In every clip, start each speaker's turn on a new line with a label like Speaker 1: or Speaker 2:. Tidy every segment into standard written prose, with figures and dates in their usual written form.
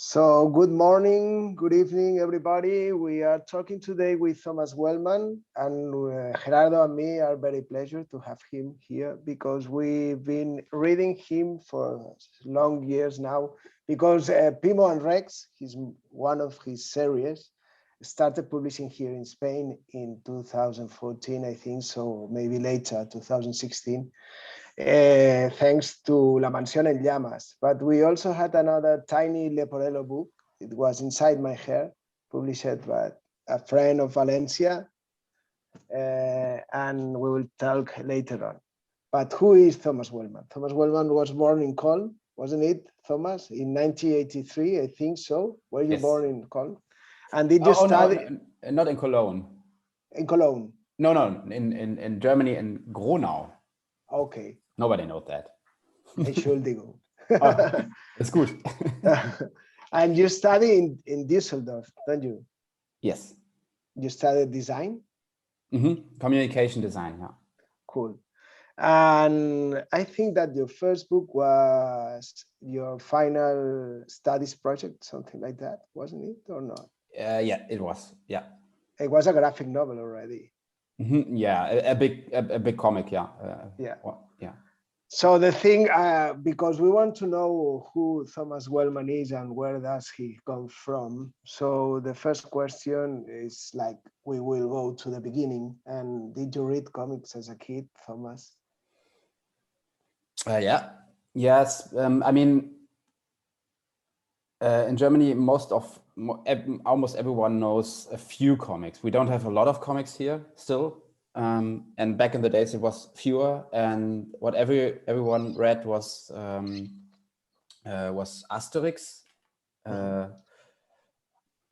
Speaker 1: So good morning, good evening, everybody. We are talking today with Thomas Wellman, and Gerardo and me are very pleased to have him here because we've been reading him for long years now because Pimo and Rex, one of his series, started publishing here in Spain in 2014, I think, so maybe later, 2016. Thanks to La Mansión en Llamas. But we also had another tiny Leporello book. It was Inside My Hair, published by a friend of Valencia. And we will talk later on. But who is Thomas Wellman? Thomas Wellman was born in Cologne, wasn't it, Thomas? In 1983, I think so. Were you born in Cologne? And did you study?
Speaker 2: No, not in Cologne.
Speaker 1: In Cologne?
Speaker 2: No, in Germany, in Gronau.
Speaker 1: Okay.
Speaker 2: Nobody knows that.
Speaker 1: Entschuldigung.
Speaker 2: Oh, it's good.
Speaker 1: And you study in Düsseldorf, don't you?
Speaker 2: Yes.
Speaker 1: You studied design?
Speaker 2: Communication design, yeah.
Speaker 1: Cool. And I think that your first book was your final studies project, something like that, wasn't it, or not?
Speaker 2: Yeah, it was. Yeah.
Speaker 1: It was a graphic novel already.
Speaker 2: Yeah, a big comic. Yeah.
Speaker 1: Yeah.
Speaker 2: Well, yeah.
Speaker 1: So the thing, because we want to know who Thomas Wellman is and where does he come from. So the first question is like, we will go to the beginning. And did you read comics as a kid, Thomas?
Speaker 2: Yeah. Yes. I mean, in Germany, almost everyone knows a few comics. We don't have a lot of comics here still. And back in the days, it was fewer, and what everyone read was Asterix,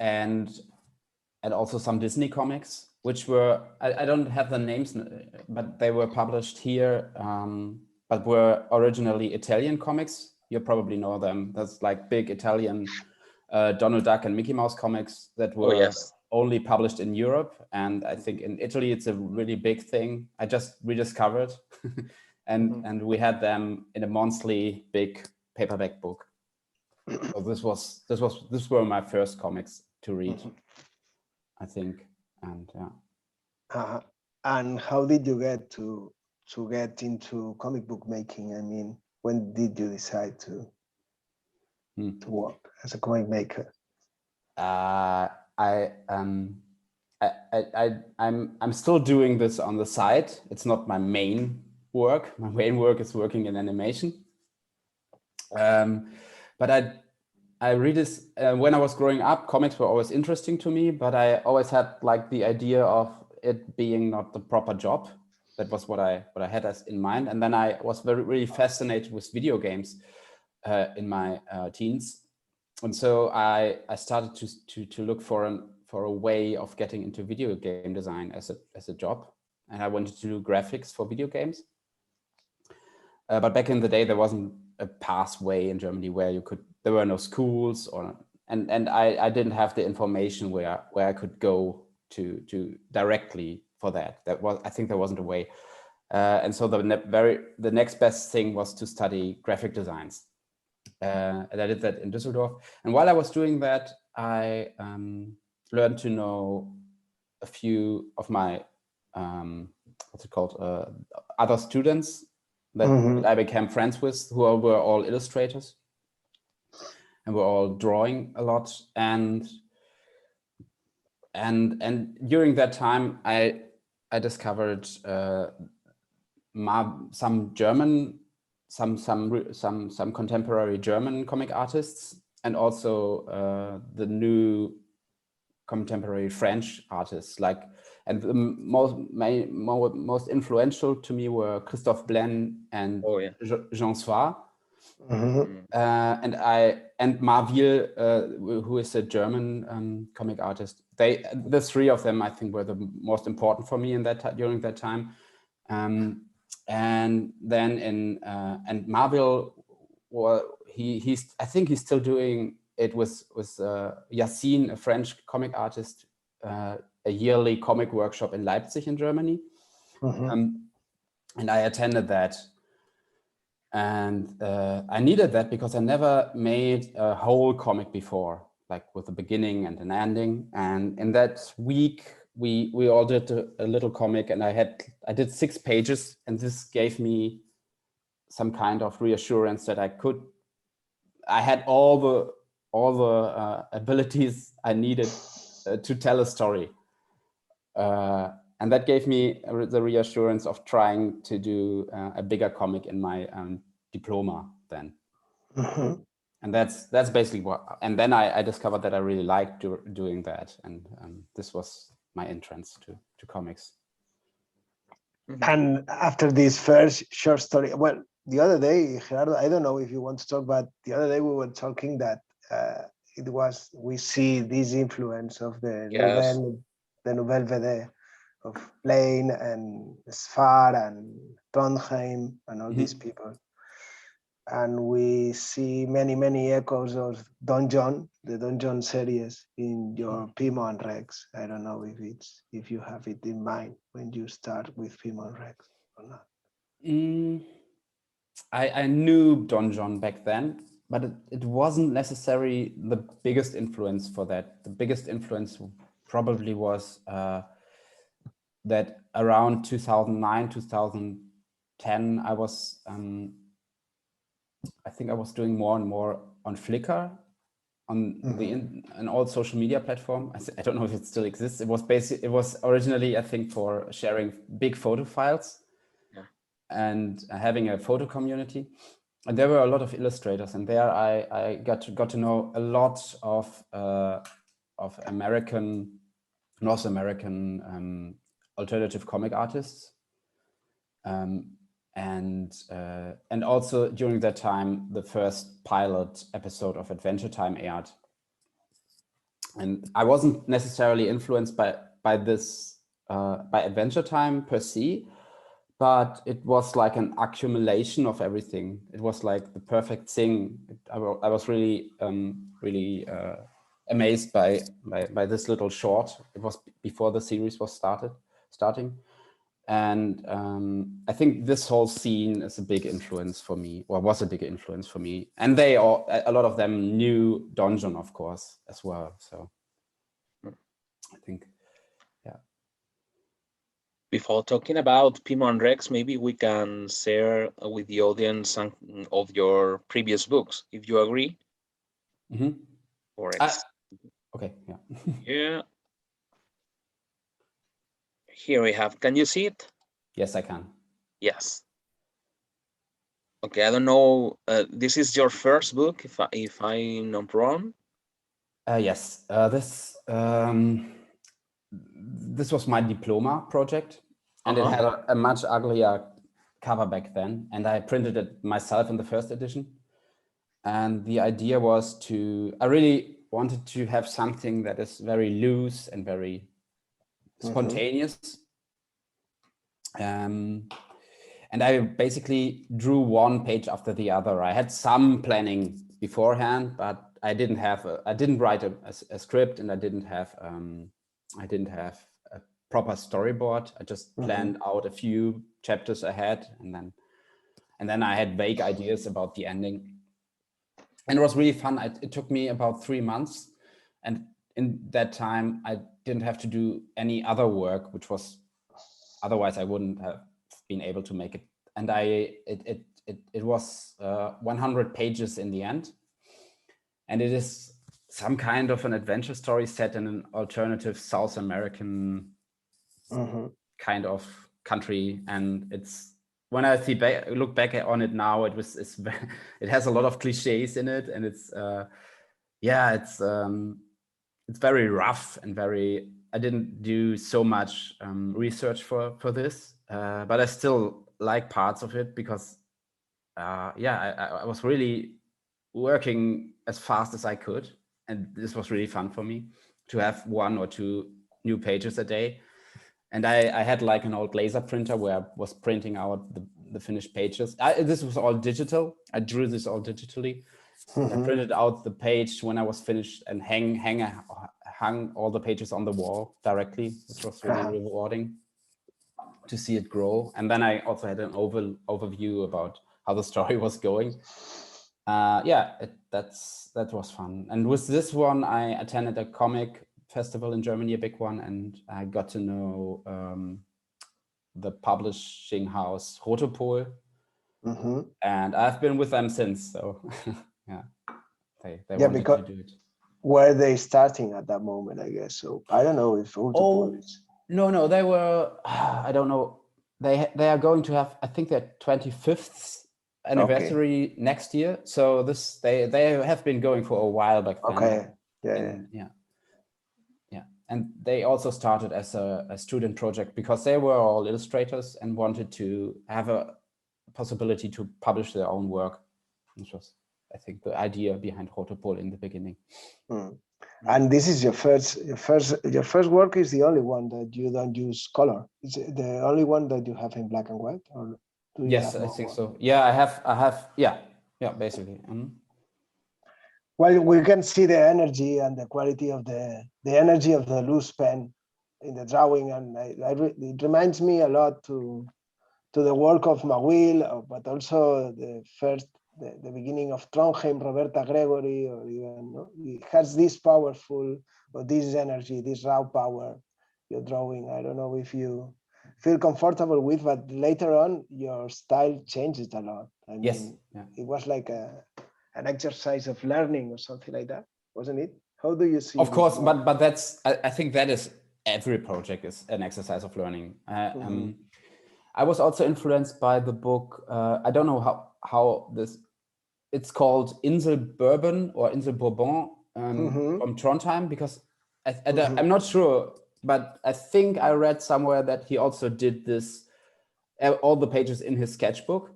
Speaker 2: and also some Disney comics, which were I don't have the names, but they were published here, but were originally Italian comics. You probably know them. That's like big Italian Donald Duck and Mickey Mouse comics that were only published in Europe. And I think in Italy, it's a really big thing. I just rediscovered and we had them in a monthly big paperback book. So this were my first comics to read, I think. And yeah.
Speaker 1: And how did you get to get into comic book making? I mean, when did you decide to work as a comic maker?
Speaker 2: I'm still doing this on the side. It's not my main work. My main work is working in animation. But I read this when I was growing up. Comics were always interesting to me, but I always had like the idea of it being not the proper job. That was what I had as in mind. And then I was really fascinated with video games in my teens. And so I started to look for a way of getting into video game design as a job, and I wanted to do graphics for video games. But back in the day, there wasn't a pathway in Germany where there were no schools, and I didn't have the information where I could go to directly for that. I think there wasn't a way, and so the next best thing was to study graphic designs. And I did that in Düsseldorf. And while I was doing that, I learned to know a few of my, other students that I became friends with, who were all illustrators and were all drawing a lot. And during that time, I discovered some contemporary German comic artists, and also the new contemporary French artists. And the most influential to me were Christophe Blaine and Jean Soir, and Marville, who is a German comic artist. The three of them, I think, were the most important for me during that time. And then and Marville, I think he's still doing it with Yassine, a French comic artist, a yearly comic workshop in Leipzig in Germany. And I attended that. And I needed that because I never made a whole comic before, like with a beginning and an ending. And in that week, we all did a little comic, and I did 6 pages, and this gave me some kind of reassurance that I had all the abilities I needed to tell a story. And that gave me the reassurance of trying to do a bigger comic in my diploma then. And that's basically what, and then I discovered that I really liked doing that. And this was my entrance to comics.
Speaker 1: And after this first short story, well, the other day, Gerardo, I don't know if you want to talk, but the other day we were talking that we see this influence of the Nouvelle Vedette, of Blaine and Sfar and Trondheim and all these people. And we see many echoes of the Don John series in your Pimo and Rex. I don't know if you have it in mind when you start with Pimo and Rex or not.
Speaker 2: I knew Don John back then, but it wasn't necessarily the biggest influence for that. The biggest influence probably was that around 2009, 2010, I think I was doing more and more on Flickr, on an old social media platform. I don't know if it still exists. It was originally, I think, for sharing big photo files and having a photo community. And there were a lot of illustrators, and there I got to know a lot of North American alternative comic artists. And also during that time, the first pilot episode of Adventure Time aired. And I wasn't necessarily influenced by Adventure Time per se, but it was like an accumulation of everything. It was like the perfect thing. I was really amazed by this little short. It was before the series was starting. And I think this whole scene is a big influence for me, or was a big influence for me. And a lot of them knew Don John, of course, as well. So I think, yeah.
Speaker 3: Before talking about Pimo and Rex, maybe we can share with the audience some of your previous books, if you agree. Or
Speaker 2: okay, yeah.
Speaker 3: Yeah. Here we have, can you see it?
Speaker 2: Yes, I can.
Speaker 3: Yes. Okay, I don't know, this is your first book, if I'm not wrong?
Speaker 2: Yes, this was my diploma project, and it had a much uglier cover back then, and I printed it myself in the first edition. And the idea was I really wanted to have something that is very loose and very spontaneous. And I basically drew one page after the other. I had some planning beforehand, but I didn't write a script, and I didn't have a proper storyboard. I just planned out a few chapters ahead, and then I had vague ideas about the ending. And it was really fun. It took me about 3 months, and in that time I didn't have to do any other work, which was otherwise I wouldn't have been able to make it. And it was 100 pages in the end, and it is some kind of an adventure story set in an alternative South American kind of country. And it's, when I look back on it now, it has a lot of cliches in it, and it's very rough and I didn't do so much research for this, but I still like parts of it because I was really working as fast as I could, and this was really fun for me to have 1 or 2 new pages a day. And I had like an old laser printer where I was printing out the finished pages. This was all digital. I drew this all digitally. I printed out the page when I was finished and hung all the pages on the wall directly, which was really rewarding to see it grow. And then I also had an overview about how the story was going. Yeah, that was fun. And with this one, I attended a comic festival in Germany, a big one, and I got to know the publishing house Rotopol, and I've been with them since. So yeah, they wanted to do it.
Speaker 1: Were they starting at that moment? I guess so. I don't know if Rotopol is.
Speaker 2: No, they were. I don't know. They are going to have, I think, their 25th anniversary next year. So they have been going for a while back then.
Speaker 1: Okay.
Speaker 2: Yeah. And they also started as a student project because they were all illustrators and wanted to have a possibility to publish their own work, which was, I think, the idea behind Rotopol in the beginning.
Speaker 1: And this is your first work is the only one that you don't use color. Is it the only one that you have in black and white? Or do you
Speaker 2: yes, I think so. Yeah, I have. Yeah, basically.
Speaker 1: Well, we can see the energy and the quality of the energy of the loose pen in the drawing, and it reminds me a lot to the work of Mawil, but also the beginning of Trondheim, Roberta Gregory, or even it has this powerful, or this energy, this raw power. You're drawing. I don't know if you feel comfortable with, but later on your style changes a lot. I mean,
Speaker 2: yes, yeah.
Speaker 1: It was like an exercise of learning or something like that, wasn't it? How do you see?
Speaker 2: Of course, but that's, I think that is, every project is an exercise of learning. I was also influenced by the book. I don't know how this. It's called Insel Bourbon or Insel Bourbon from Trondheim, because I'm not sure, but I think I read somewhere that he also did this, all the pages in his sketchbook.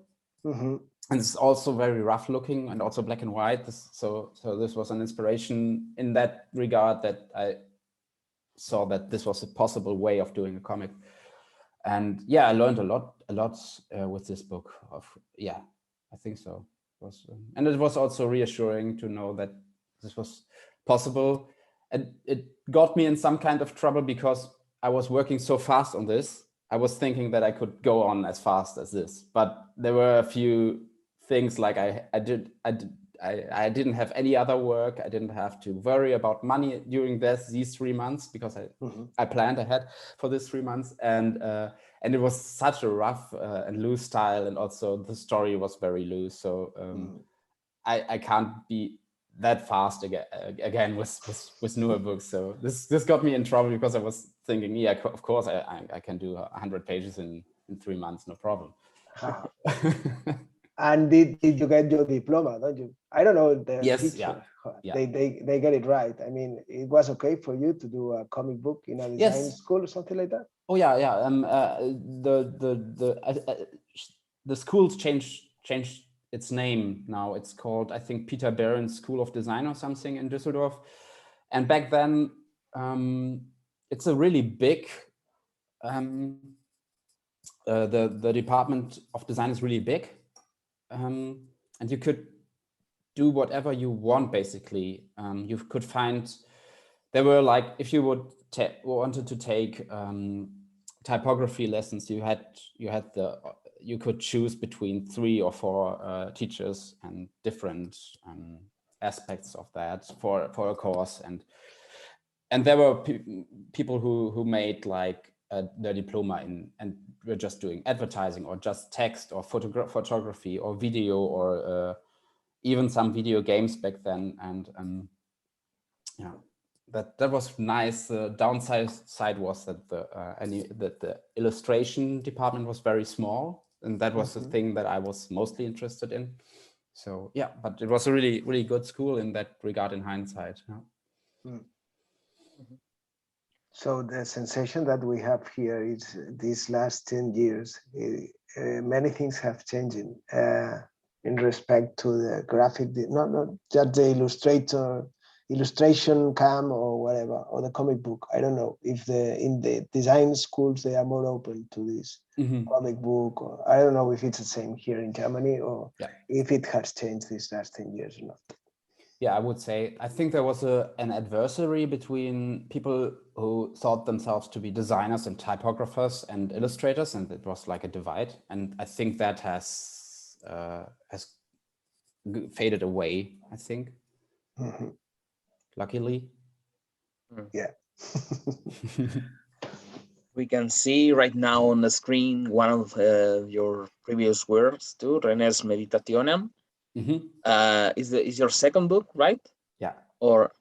Speaker 2: And it's also very rough looking and also black and white. So this was an inspiration in that regard, that I saw that this was a possible way of doing a comic. And yeah, I learned a lot with this book. I think so. And it was also reassuring to know that this was possible. And it got me in some kind of trouble because I was working so fast on this. I was thinking that I could go on as fast as this, but there were a few things like I didn't have any other work. I didn't have to worry about money during these 3 months because I planned ahead for this 3 months, and it was such a rough and loose style, and also the story was very loose. So I can't be that fast again with newer books. So this got me in trouble because I was thinking, yeah, of course I can do 100 pages in 3 months, no problem.
Speaker 1: And did you get your diploma? Don't you? I don't know.
Speaker 2: Yes, yeah.
Speaker 1: They get it right. I mean, it was okay for you to do a comic book in a design school or something like that.
Speaker 2: Oh yeah. The schools changed its name now. It's called, I think, Peter Behrens School of Design or something in Düsseldorf. And back then, it's a really big. The department of design is really big. And you could do whatever you want, basically. You could find, there were like, if you wanted to take typography lessons, you could choose between 3 or 4 teachers and different aspects of that for a course. And there were people who made like their diploma and were just doing advertising or just text or photography or video or even some video games back then. And that was nice. The downside was that the illustration department was very small, and that was the thing that I was mostly interested in. So yeah, but it was a really, really good school in that regard in hindsight.
Speaker 1: So the sensation that we have here is these last 10 years, many things have changed in respect to the graphic, not just the illustration cam or whatever, or the comic book. I don't know if in the design schools, they are more open to this comic book, or I don't know if it's the same here in Germany or if it has changed these last 10 years or not.
Speaker 2: Yeah, I would say, I think there was an adversary between people who thought themselves to be designers and typographers and illustrators, and it was like a divide. And I think that has faded away, I think. Luckily.
Speaker 1: Yeah.
Speaker 3: We can see right now on the screen one of your previous works too, Renes Meditationem. Is your second book, right?
Speaker 2: Yeah.
Speaker 3: Or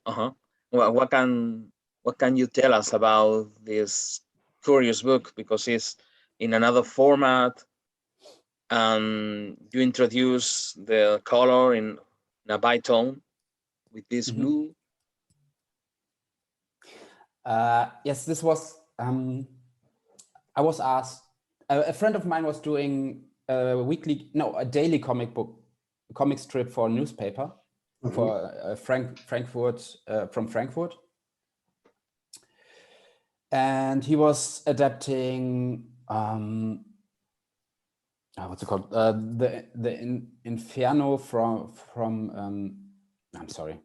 Speaker 3: well, what can you tell us about this curious book, because it's in another format, and you introduce the color in a bitone with this blue.
Speaker 2: Yes, this was. I was asked. A friend of mine was doing a daily comic strip for a newspaper for Frankfurt, from Frankfurt, and he was adapting. What's it called? The Inferno from. I'm sorry.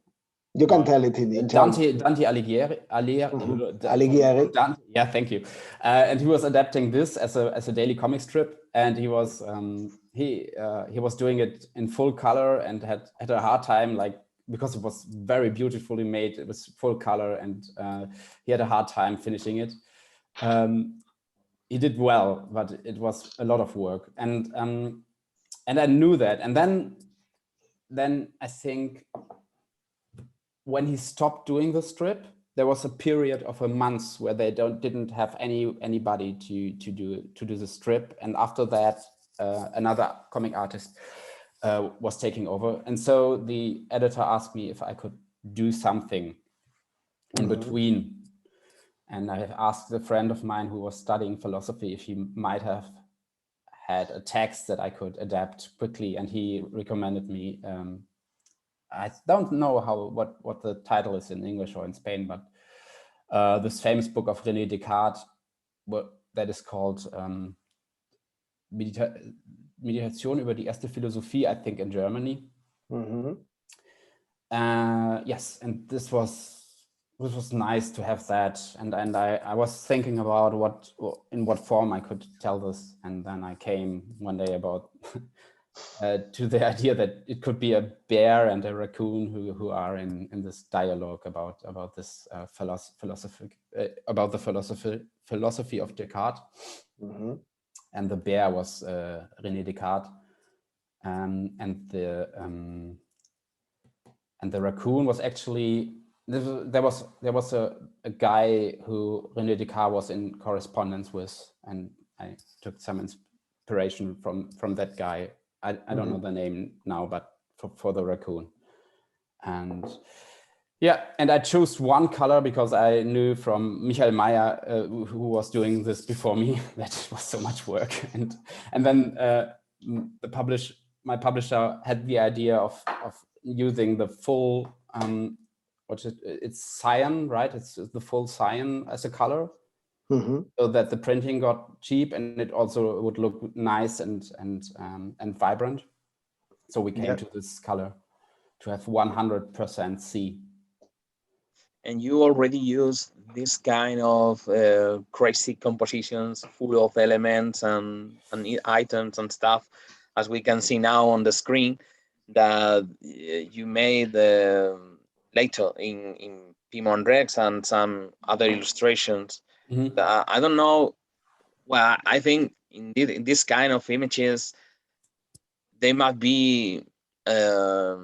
Speaker 1: You can tell it in
Speaker 2: Dante Alighieri.
Speaker 1: Alighieri.
Speaker 2: Dante, yeah, thank you. And he was adapting this as a daily comic strip, and he was doing it in full color and had a hard time, like, because it was very beautifully made. It was full color, and he had a hard time finishing it. He did well, but it was a lot of work, and I knew that. And then I think, when he stopped doing the strip, there was a period of a month where they didn't have anybody to do the strip, and after that, another comic artist was taking over, and so the editor asked me if I could do something in between, and I asked a friend of mine who was studying philosophy if he might have had a text that I could adapt quickly, and he recommended me. I don't know what the title is in English or in Spain, but this famous book of René Descartes, that is called Meditation über die erste Philosophie, I think, in Germany. Yes, and this was nice to have that, and I was thinking about in what form I could tell this, and then I came one day about to the idea that it could be a bear and a raccoon who are in this dialogue about this philosophy about the philosophy of Descartes, and the bear was René Descartes, and the raccoon was actually there was a guy who René Descartes was in correspondence with, and I took some inspiration from that guy. I don't know the name now, but for the raccoon. And yeah, and I chose one color because I knew from Michael Meyer, who was doing this before me, that it was so much work. And then my publisher had the idea of using the full it's cyan, right? It's the full cyan as a color. So that the printing got cheap, and it also would look nice and vibrant. So we came to this color to have 100% C.
Speaker 3: And you already use this kind of crazy compositions full of elements and items and stuff, as we can see now on the screen, that you made later in Pimo Rex and some other illustrations. I don't know. Well, I think indeed in this kind of images, they might be a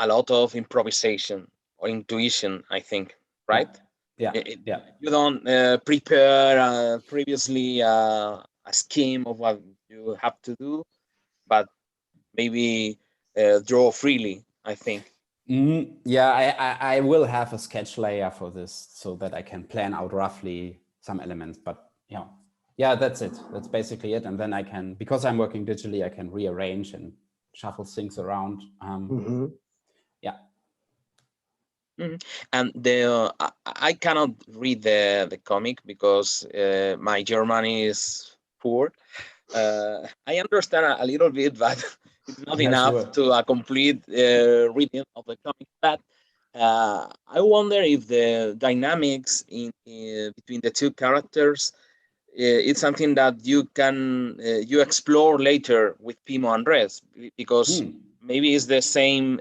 Speaker 3: lot of improvisation or intuition, I think, right?
Speaker 2: Yeah.
Speaker 3: You don't prepare previously a scheme of what you have to do, but maybe draw freely, I think.
Speaker 2: Yeah, I will have a sketch layer for this so that I can plan out roughly some elements, but yeah, that's it. That's basically it. And then I can, because I'm working digitally, I can rearrange and shuffle things around. Yeah.
Speaker 3: And I cannot read the comic because my German is poor. I understand a little bit, but it's not enough to a complete reading of the comic. But I wonder if the dynamics between the two characters it's something that you can you explore later with Pimo and Res, because maybe it's the same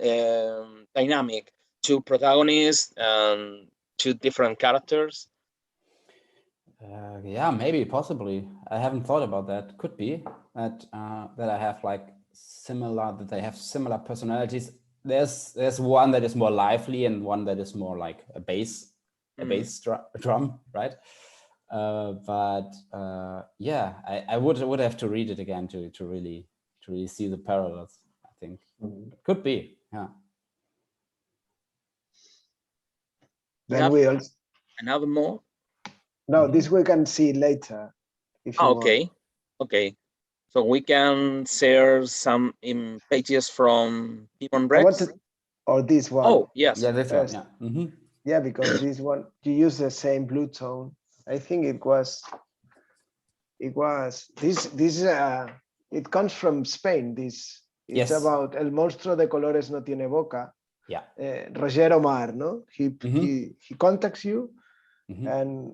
Speaker 3: dynamic, two protagonists and two different characters.
Speaker 2: Yeah, maybe, possibly. I haven't thought about that. Could be that that I have like that they have similar personalities. There's one that is more lively and one that is more like a bass drum, right? Yeah, I would have to read it again to really see the parallels. I think it could be, yeah.
Speaker 1: Then we also
Speaker 3: another more.
Speaker 1: No, this we can see later. If you
Speaker 3: okay, okay. So we can share some pages from Pimo Rex.
Speaker 1: Or this one.
Speaker 3: Oh yes.
Speaker 2: Yeah, this one. Yeah.
Speaker 1: Yeah, because this one you use the same blue tone. I think it was this. It comes from Spain. It's about El monstruo de colores no tiene boca.
Speaker 2: Yeah.
Speaker 1: Roger Omar, no? He contacts you, and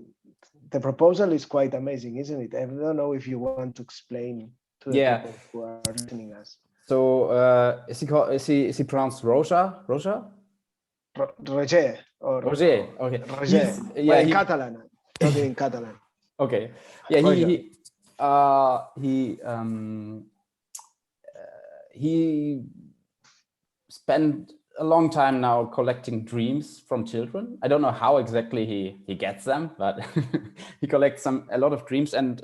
Speaker 1: the proposal is quite amazing, isn't it? I don't know if you want to explain to the people who are listening us.
Speaker 2: So is he pronounced Roger?
Speaker 1: Roger.
Speaker 2: Okay.
Speaker 1: Roger. In Catalan. Talking in Catalan.
Speaker 2: Okay. Yeah. He spent a long time now collecting dreams from children. I don't know how exactly he gets them, but he collects a lot of dreams, and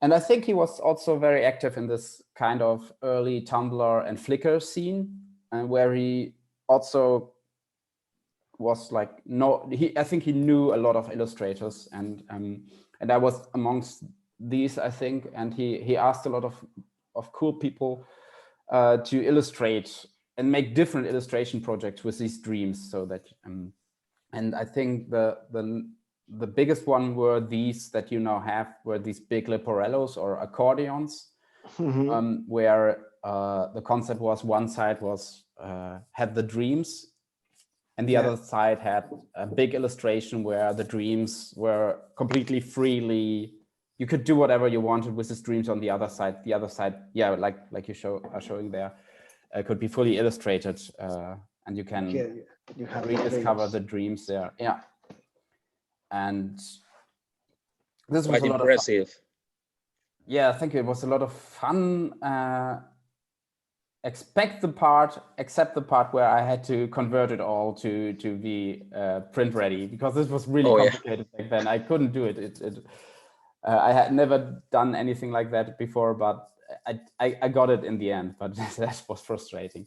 Speaker 2: I think he was also very active in this kind of early Tumblr and Flickr scene, and where he also was like I think he knew a lot of illustrators, and I was amongst these, I think, and he asked a lot of cool people to illustrate and make different illustration projects with these dreams, so that and I think the biggest one were these that you now have, were these big leporellos or accordions, where the concept was one side was had the dreams, and the other side had a big illustration where the dreams were completely freely, you could do whatever you wanted with the dreams on the other side. The other side, yeah, like you are showing there, could be fully illustrated, and you can rediscover the dreams there. Yeah, and this was a lot
Speaker 3: impressive.
Speaker 2: of fun. Yeah, thank you. It was a lot of fun. Except the part where I had to convert it all to be print ready, because this was really complicated back then. I couldn't do it. I had never done anything like that before, but I got it in the end. But that was frustrating.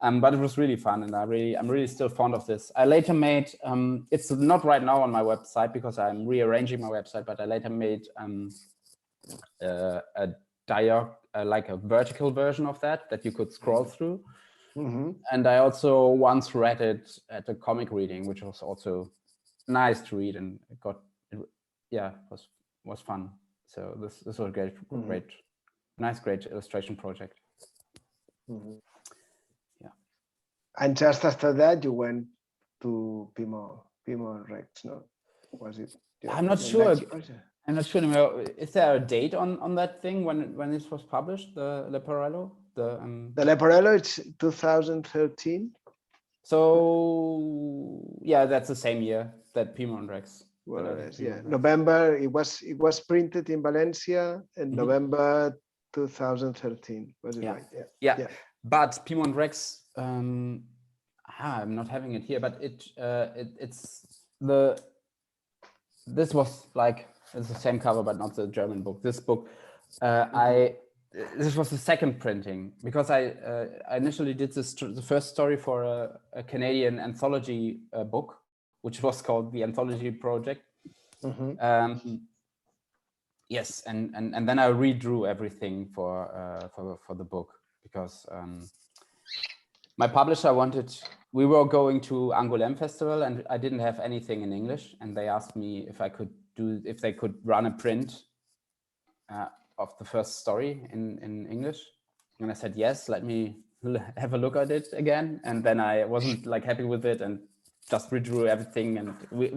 Speaker 2: But it was really fun, and I'm really still fond of this. I later made it's not right now on my website because I'm rearranging my website, but I later made like a vertical version of that you could scroll through. And I also once read it at a comic reading, which was also nice to read, and was fun. So this was a great illustration project. Yeah.
Speaker 1: And just after that, you went to Pimo Rex, no? Was it?
Speaker 2: I'm not sure. I'm not sure. Is there a date on that thing when this was published? The Leporello. The
Speaker 1: Leporello, it's 2013.
Speaker 2: So yeah, that's the same year that Pimo Rex.
Speaker 1: Well, yeah, November. It was printed in Valencia in November 2013. Was it right?
Speaker 2: Yeah. But Pimo Rex. I'm not having it here, but it's the. This was like. It's the same cover, but not the German book. This book, this was the second printing, because I initially did the first story for a Canadian anthology book, which was called the Anthology Project. Yes, and then I redrew everything for the book, because my publisher we were going to Angoulême Festival, and I didn't have anything in English, and they asked me if they could run a print of the first story in English, and I said yes. Let me have a look at it again, and then I wasn't like happy with it, and just redrew everything, and we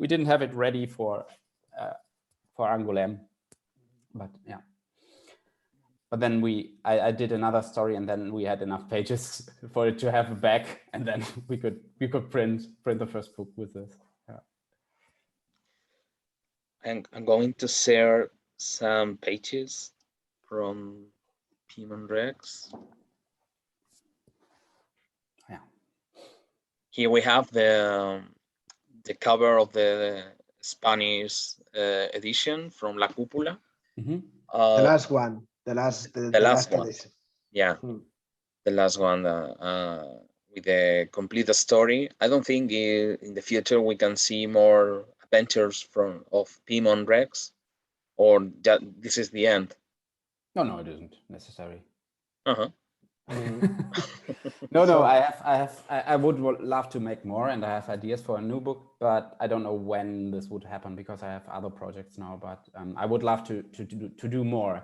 Speaker 2: didn't have it ready for Angoulême, but yeah. But then I did another story, and then we had enough pages for it to have a back, and then we could print the first book with this. Yeah.
Speaker 3: And I'm going to share some pages from Pimo Rex.
Speaker 2: Yeah.
Speaker 3: Here we have the cover of the Spanish edition from La Cúpula.
Speaker 1: The last one. The last
Speaker 3: one.
Speaker 1: edition.
Speaker 3: Yeah, the last one with the complete story. I don't think in the future we can see more adventures of Pimo Rex, or this is the end.
Speaker 2: No, it isn't necessary.
Speaker 3: Uh-huh.
Speaker 2: No, I would love to make more, and I have ideas for a new book, but I don't know when this would happen because I have other projects now. But I would love to do more.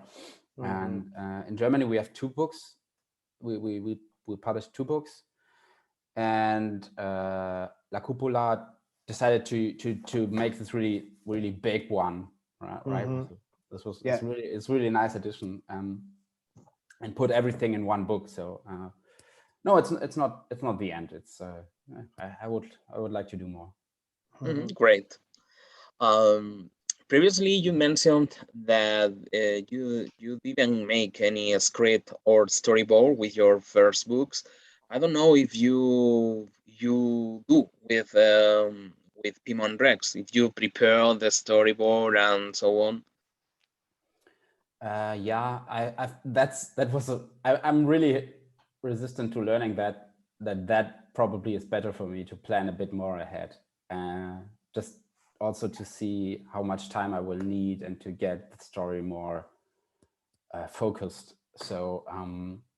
Speaker 2: And in Germany we have 2 books. We published 2 books, and La Cúpula decided to make this really big one, right? This was it's really nice edition, and put everything in one book. So no, it's not the end. It's I would like to do more.
Speaker 3: Great. Previously, you mentioned that you didn't make any script or storyboard with your first books. I don't know if you do with Pimo Rex, if you prepare the storyboard and so on.
Speaker 2: Yeah, I'm really resistant to learning that probably is better for me to plan a bit more ahead. Just also to see how much time I will need and to get the story more focused. So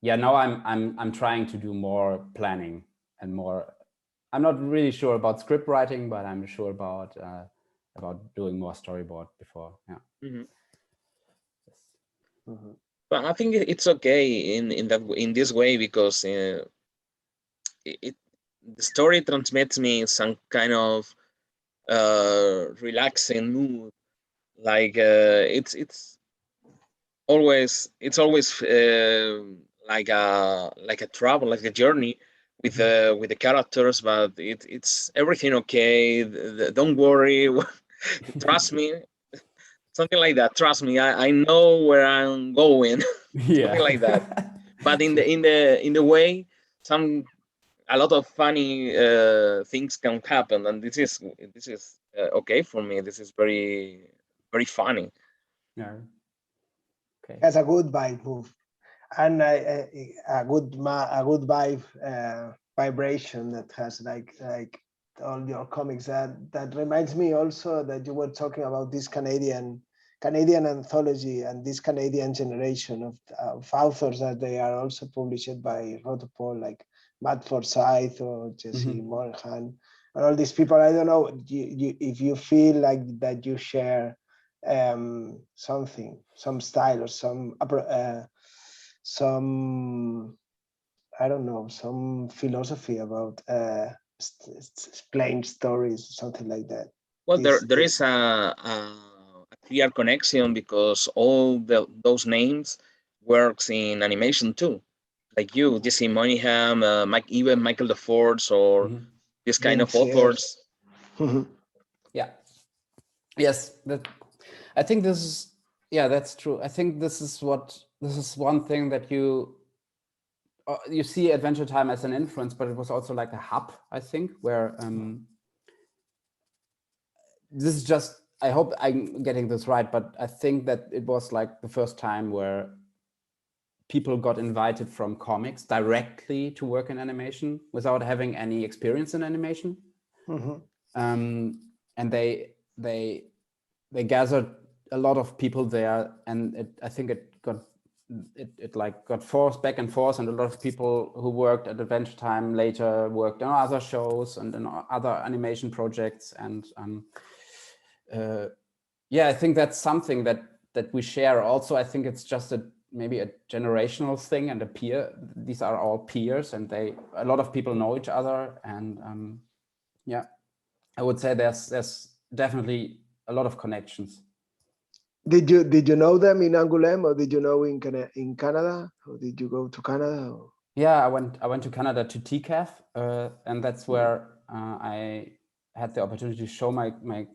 Speaker 2: yeah, now I'm trying to do more planning and more. I'm not really sure about script writing, but I'm sure about doing more storyboard before. Yeah.
Speaker 3: But I think it's okay in this way, because the story transmits me some kind of relaxing mood. Like it's always like a travel, like a journey with the characters. But it's everything okay. Don't worry, trust me. Something like that. Trust me, I know where I'm going. Something like that. But in the way, a lot of funny things can happen, and this is okay for me. This is very, very funny.
Speaker 2: Yeah. Okay.
Speaker 1: Has a good vibe move, and a good vibe vibration that has like all your comics. That reminds me also that you were talking about this Canadian anthology and this Canadian generation of authors that they are also published by Rotopol, like Matt Forsyth or Jesse Monahan, and all these people. I don't know if you feel like that you share something, some style or some I don't know, some philosophy about explain stories, something like that.
Speaker 3: Well, there is a clear connection, because all those names works in animation too, like you, Jesse Monahan, even Michael DeForce, or this kind of authors.
Speaker 2: Yeah. Yes, I think this is, yeah, that's true. I think this is one thing that you see Adventure Time as an influence, but it was also like a hub, I think, where this is just, I hope I'm getting this right, but I think that it was like the first time where people got invited from comics directly to work in animation without having any experience in animation. And they gathered a lot of people there, and I think it got forced back and forth, and a lot of people who worked at Adventure Time later worked on other shows and in other animation projects. And yeah, I think that's something that we share. Also, I think it's just maybe a generational thing and a peer. These are all peers, and a lot of people know each other. And yeah, I would say there's definitely a lot of connections.
Speaker 1: Did you know them in Angoulême, or did you know in Canada, or did you go to Canada? Or?
Speaker 2: Yeah, I went to Canada to TCAF, and that's where I had the opportunity to show my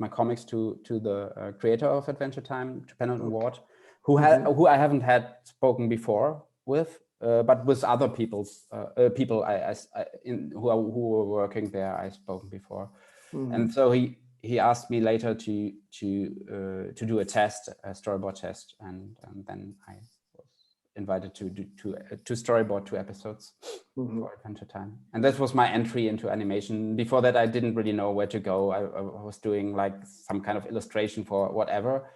Speaker 2: comics to the creator of Adventure Time, Pendleton Ward, who I haven't had spoken before with, but with other people who were working there, I spoken before, and so he asked me later to do a test, a storyboard test, and then I was invited to storyboard 2 episodes for Adventure Time, and that was my entry into animation. Before that, I didn't really know where to go. I was doing like some kind of illustration for whatever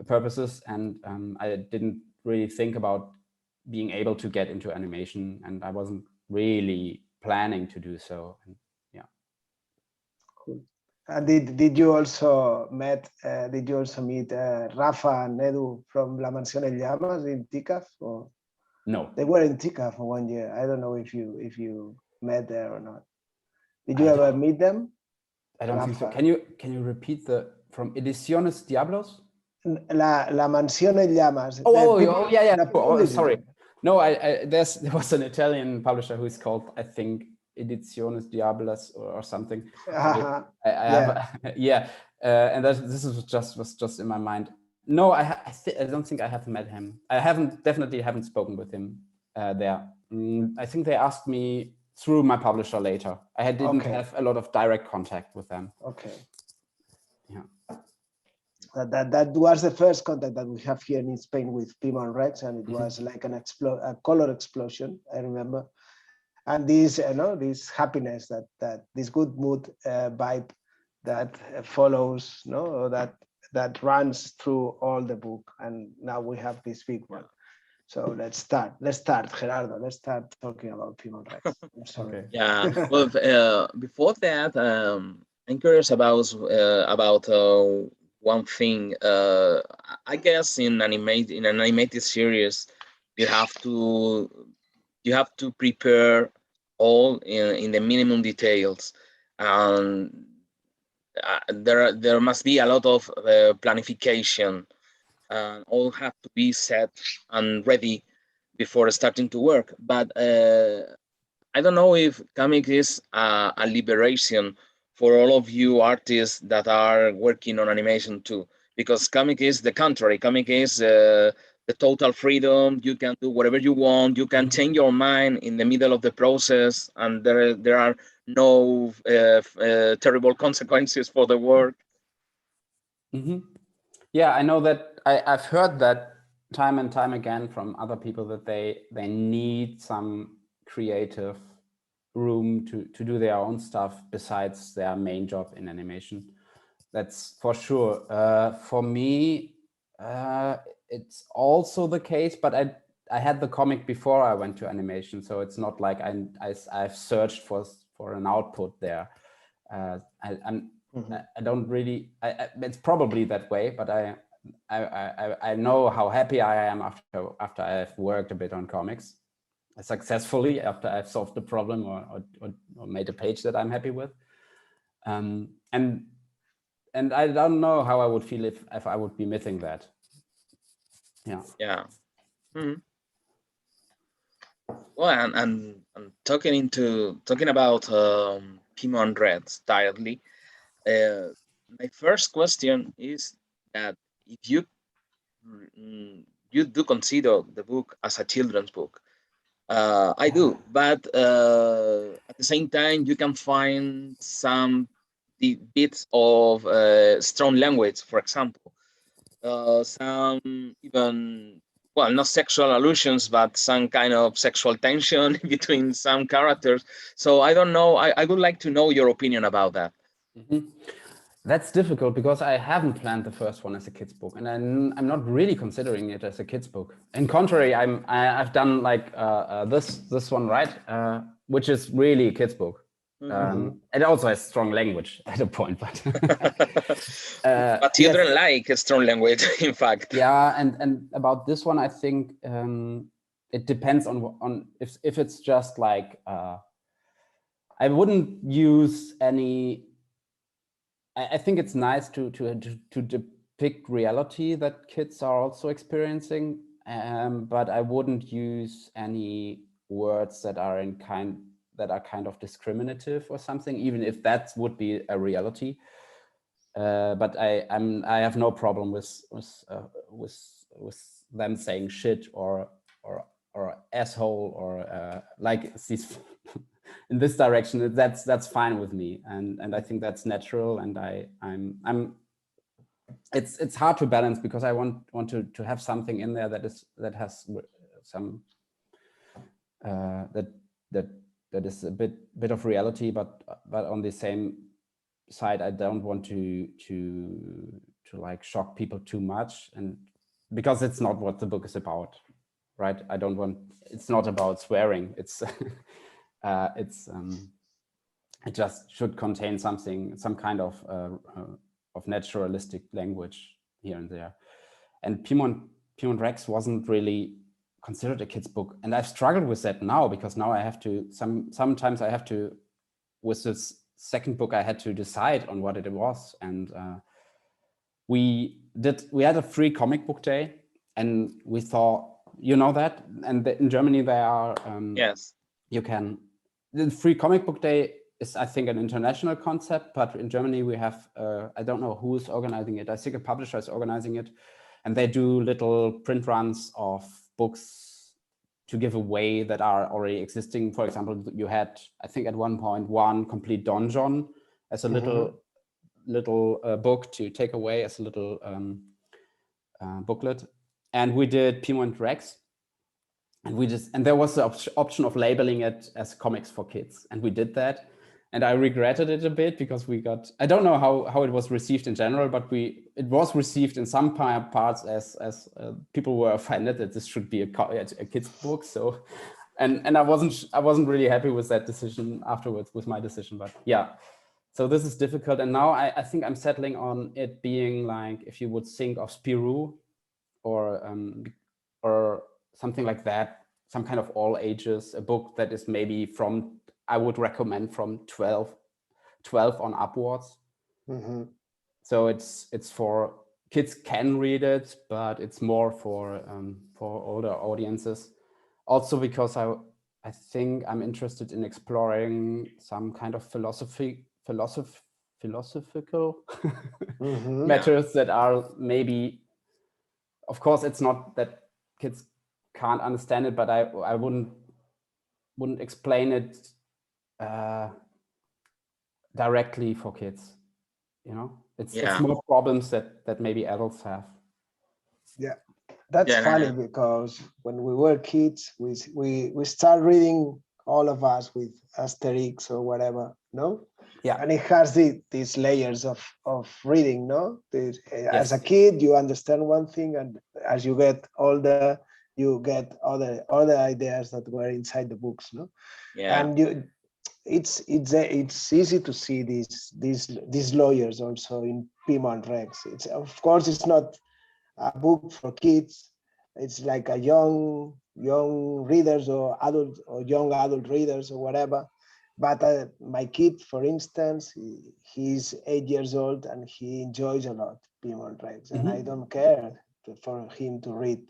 Speaker 2: purposes, and I didn't really think about being able to get into animation, and I wasn't really planning to do so. And, yeah.
Speaker 1: Cool. And did you also meet Rafa and Edu from La Mansión en Llamas in TCAF? Or
Speaker 2: No,
Speaker 1: they were in TCAF for 1 year. I don't know if you met there or not. Did you ever meet them?
Speaker 2: I don't think so. Can you repeat from Ediciones Diablos?
Speaker 1: La Mansión en Llamas.
Speaker 2: Yeah. Sorry. No, there was an Italian publisher who is called, I think, Ediciones Diablas or something. And this was just in my mind. No, I don't think I have met him. I definitely haven't spoken with him there. I think they asked me through my publisher later. I didn't have a lot of direct contact with them.
Speaker 1: Okay.
Speaker 2: Yeah.
Speaker 1: That was the first contact that we have here in Spain with Pimo Rex, and it was like a color explosion, I remember. And this happiness, that this good mood vibe that follows, or that runs through all the book. And now we have this big one. So let's start, Gerardo. Let's start talking about Pimo Rex. I'm sorry.
Speaker 2: Okay.
Speaker 3: Yeah. Well, before that, I'm curious about one thing. I guess in an animated series, you have to prepare all in the minimum details, and there must be a lot of planification, and all have to be set and ready before starting to work. But I don't know if comic is a liberation for all of you artists that are working on animation too, because comic is the contrary. Comic is the total freedom. You can do whatever you want. You can change your mind in the middle of the process, and there are no terrible consequences for the work.
Speaker 2: Yeah, I know that. I've heard that time and time again from other people that they need some creative room to do their own stuff besides their main job in animation. That's for sure. For me, it's also the case, but I had the comic before I went to animation, so it's not like I've searched for an output there. I don't really. It's probably that way, but I know how happy I am after I've worked a bit on comics successfully, after I've solved the problem or made a page that I'm happy with, and I don't know how I would feel if I would be missing that. Yeah.
Speaker 3: Mm-hmm. Well, and talking about Pimo and Rex directly, my first question is that if you do consider the book as a children's book. I do, but at the same time, you can find some bits of strong language, for example. Some even, well, not sexual allusions, but some kind of sexual tension between some characters. So I don't know. I would like to know your opinion about that.
Speaker 2: That's difficult because I haven't planned the first one as a kid's book, and I'm not really considering it as a kid's book. In contrary, I've done like this one, right, which is really a kid's book. It also has strong language at a point, but
Speaker 3: but children like a strong language, in fact.
Speaker 2: Yeah, and about this one, I think it depends on if it's just like I wouldn't use any. I think it's nice to specific reality that kids are also experiencing, but I wouldn't use any words that are kind of discriminative or something, even if that would be a reality. But I have no problem with them saying shit or asshole or like these in this direction. That's fine with me, and I think that's natural. And I'm it's hard to balance because I want to have something in there that has some that is a bit of reality, but on the same side, I don't want to like shock people too much, and because it's not what the book is about, right? It's not about swearing. It's it just should contain some kind of naturalistic language here and there. And Pimo Rex wasn't really considered a kid's book, and I've struggled with that now, because now I have to sometimes I have to, with this second book, I had to decide on what it was. And we had a free comic book day, and we thought, that, and in Germany there are
Speaker 3: Yes,
Speaker 2: the free comic book day is, I think, an international concept, but in Germany we have I don't know who is organizing it. I think a publisher is organizing it, and they do little print runs of books to give away that are already existing. For example, you had, I think at one point, one complete donjon as a little book to take away as a little booklet. And we did Pimo and Rex, and there was the option of labeling it as comics for kids, and we did that. And I regretted it a bit because I don't know how it was received in general, but it was received in some parts as people were offended that this should be a kid's book. So, and I wasn't really happy with that decision afterwards, with my decision. But yeah, so this is difficult. And now I think I'm settling on it being like, if you would think of Spirou or something like that, some kind of all ages, a book that is maybe I would recommend from 12 on upwards. So it's for kids can read it, but it's more for older audiences. Also because I think I'm interested in exploring some kind of philosophical matters that are maybe, of course, it's not that kids can't understand it, but I wouldn't explain it directly for kids. It's more problems that maybe adults have.
Speaker 1: Yeah, that's funny, because when we were kids, we start reading, all of us, with Asterix or whatever, no?
Speaker 2: Yeah.
Speaker 1: And it has these layers of reading, no? As a kid, you understand one thing, and as you get older, you get other ideas that were inside the books, no?
Speaker 3: Yeah.
Speaker 1: And it's easy to see these lawyers also in Pimo and Rex. Of course it's not a book for kids. It's like a young readers or young adult readers or whatever. But my kid, for instance, he's 8 years old and he enjoys a lot Pimo and Rex, and I don't care for him to read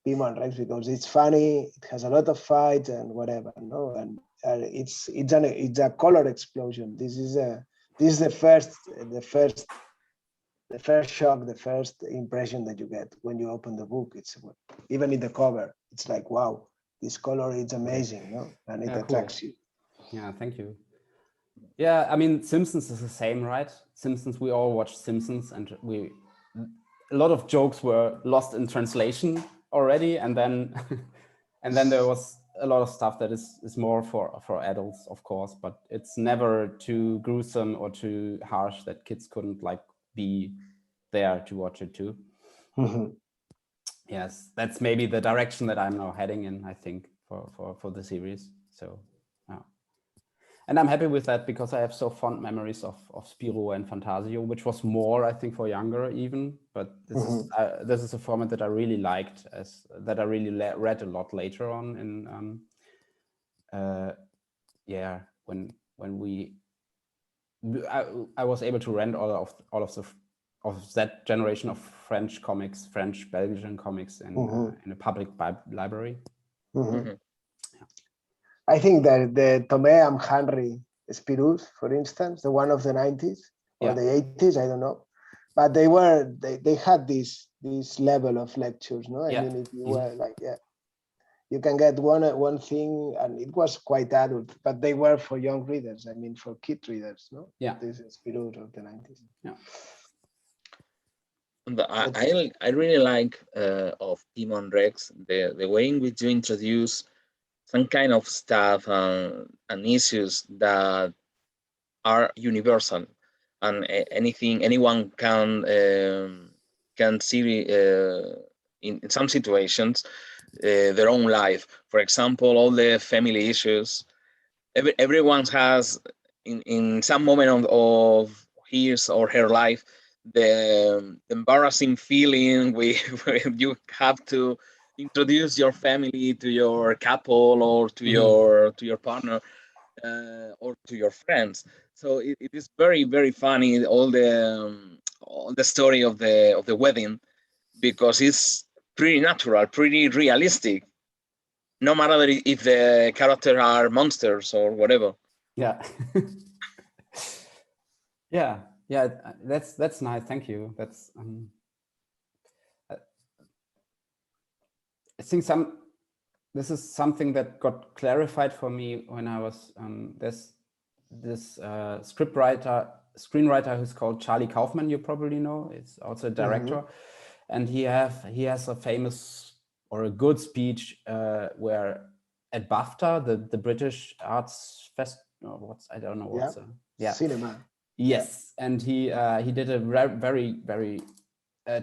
Speaker 1: Pimo and Rex because it's funny. It has a lot of fights and whatever, no, and it's a color explosion. This is the first shock, the first impression that you get when you open the book. It's even in the cover, it's like, wow, this color is amazing, no? And it attracts you.
Speaker 2: Yeah, thank you. Yeah, I mean, Simpsons is the same, right? Simpsons, we all watch Simpsons, and a lot of jokes were lost in translation already, and then there was a lot of stuff that is more for adults, of course, but it's never too gruesome or too harsh that kids couldn't like be there to watch it too. Yes, that's maybe the direction that I'm now heading in, I think, for the series. So yeah, and I'm happy with that because I have so fond memories of Spirou and Fantasio, which was more, I think, for younger even. But this is a format that I really liked, that I really read a lot later on in when I was able to rent all of the of that generation of French comics, French Belgian comics in a public library.
Speaker 1: I think that the Tomé and Henry Spirous, for instance, the one of the 90s or the 80s, I don't know, but they had this level of lectures, no? I mean, if you were like, you can get one thing, and it was quite adult, but they were for young readers. I mean, for kid readers, no?
Speaker 2: Yeah.
Speaker 1: This is Spirous of the 90s.
Speaker 2: Yeah.
Speaker 3: I really like of Pimo Rex the way in which you introduce some kind of stuff and issues that are universal, and anyone can see in some situations their own life. For example, all the family issues. Everyone has in some moment of his or her life the embarrassing feeling where you have to introduce your family to your couple or to your partner or to your friends. So it is very, very funny, all the story of the wedding, because it's pretty natural, pretty realistic, no matter if the characters are monsters or whatever.
Speaker 2: Yeah. Yeah, that's nice. Thank you. That's I think this is something that got clarified for me when I was this screenwriter who's called Charlie Kaufman. You probably know. It's also a director, and he has a famous or a good speech where at BAFTA, the British Arts Fest, I don't know what's
Speaker 1: cinema.
Speaker 2: Yes, and he did a very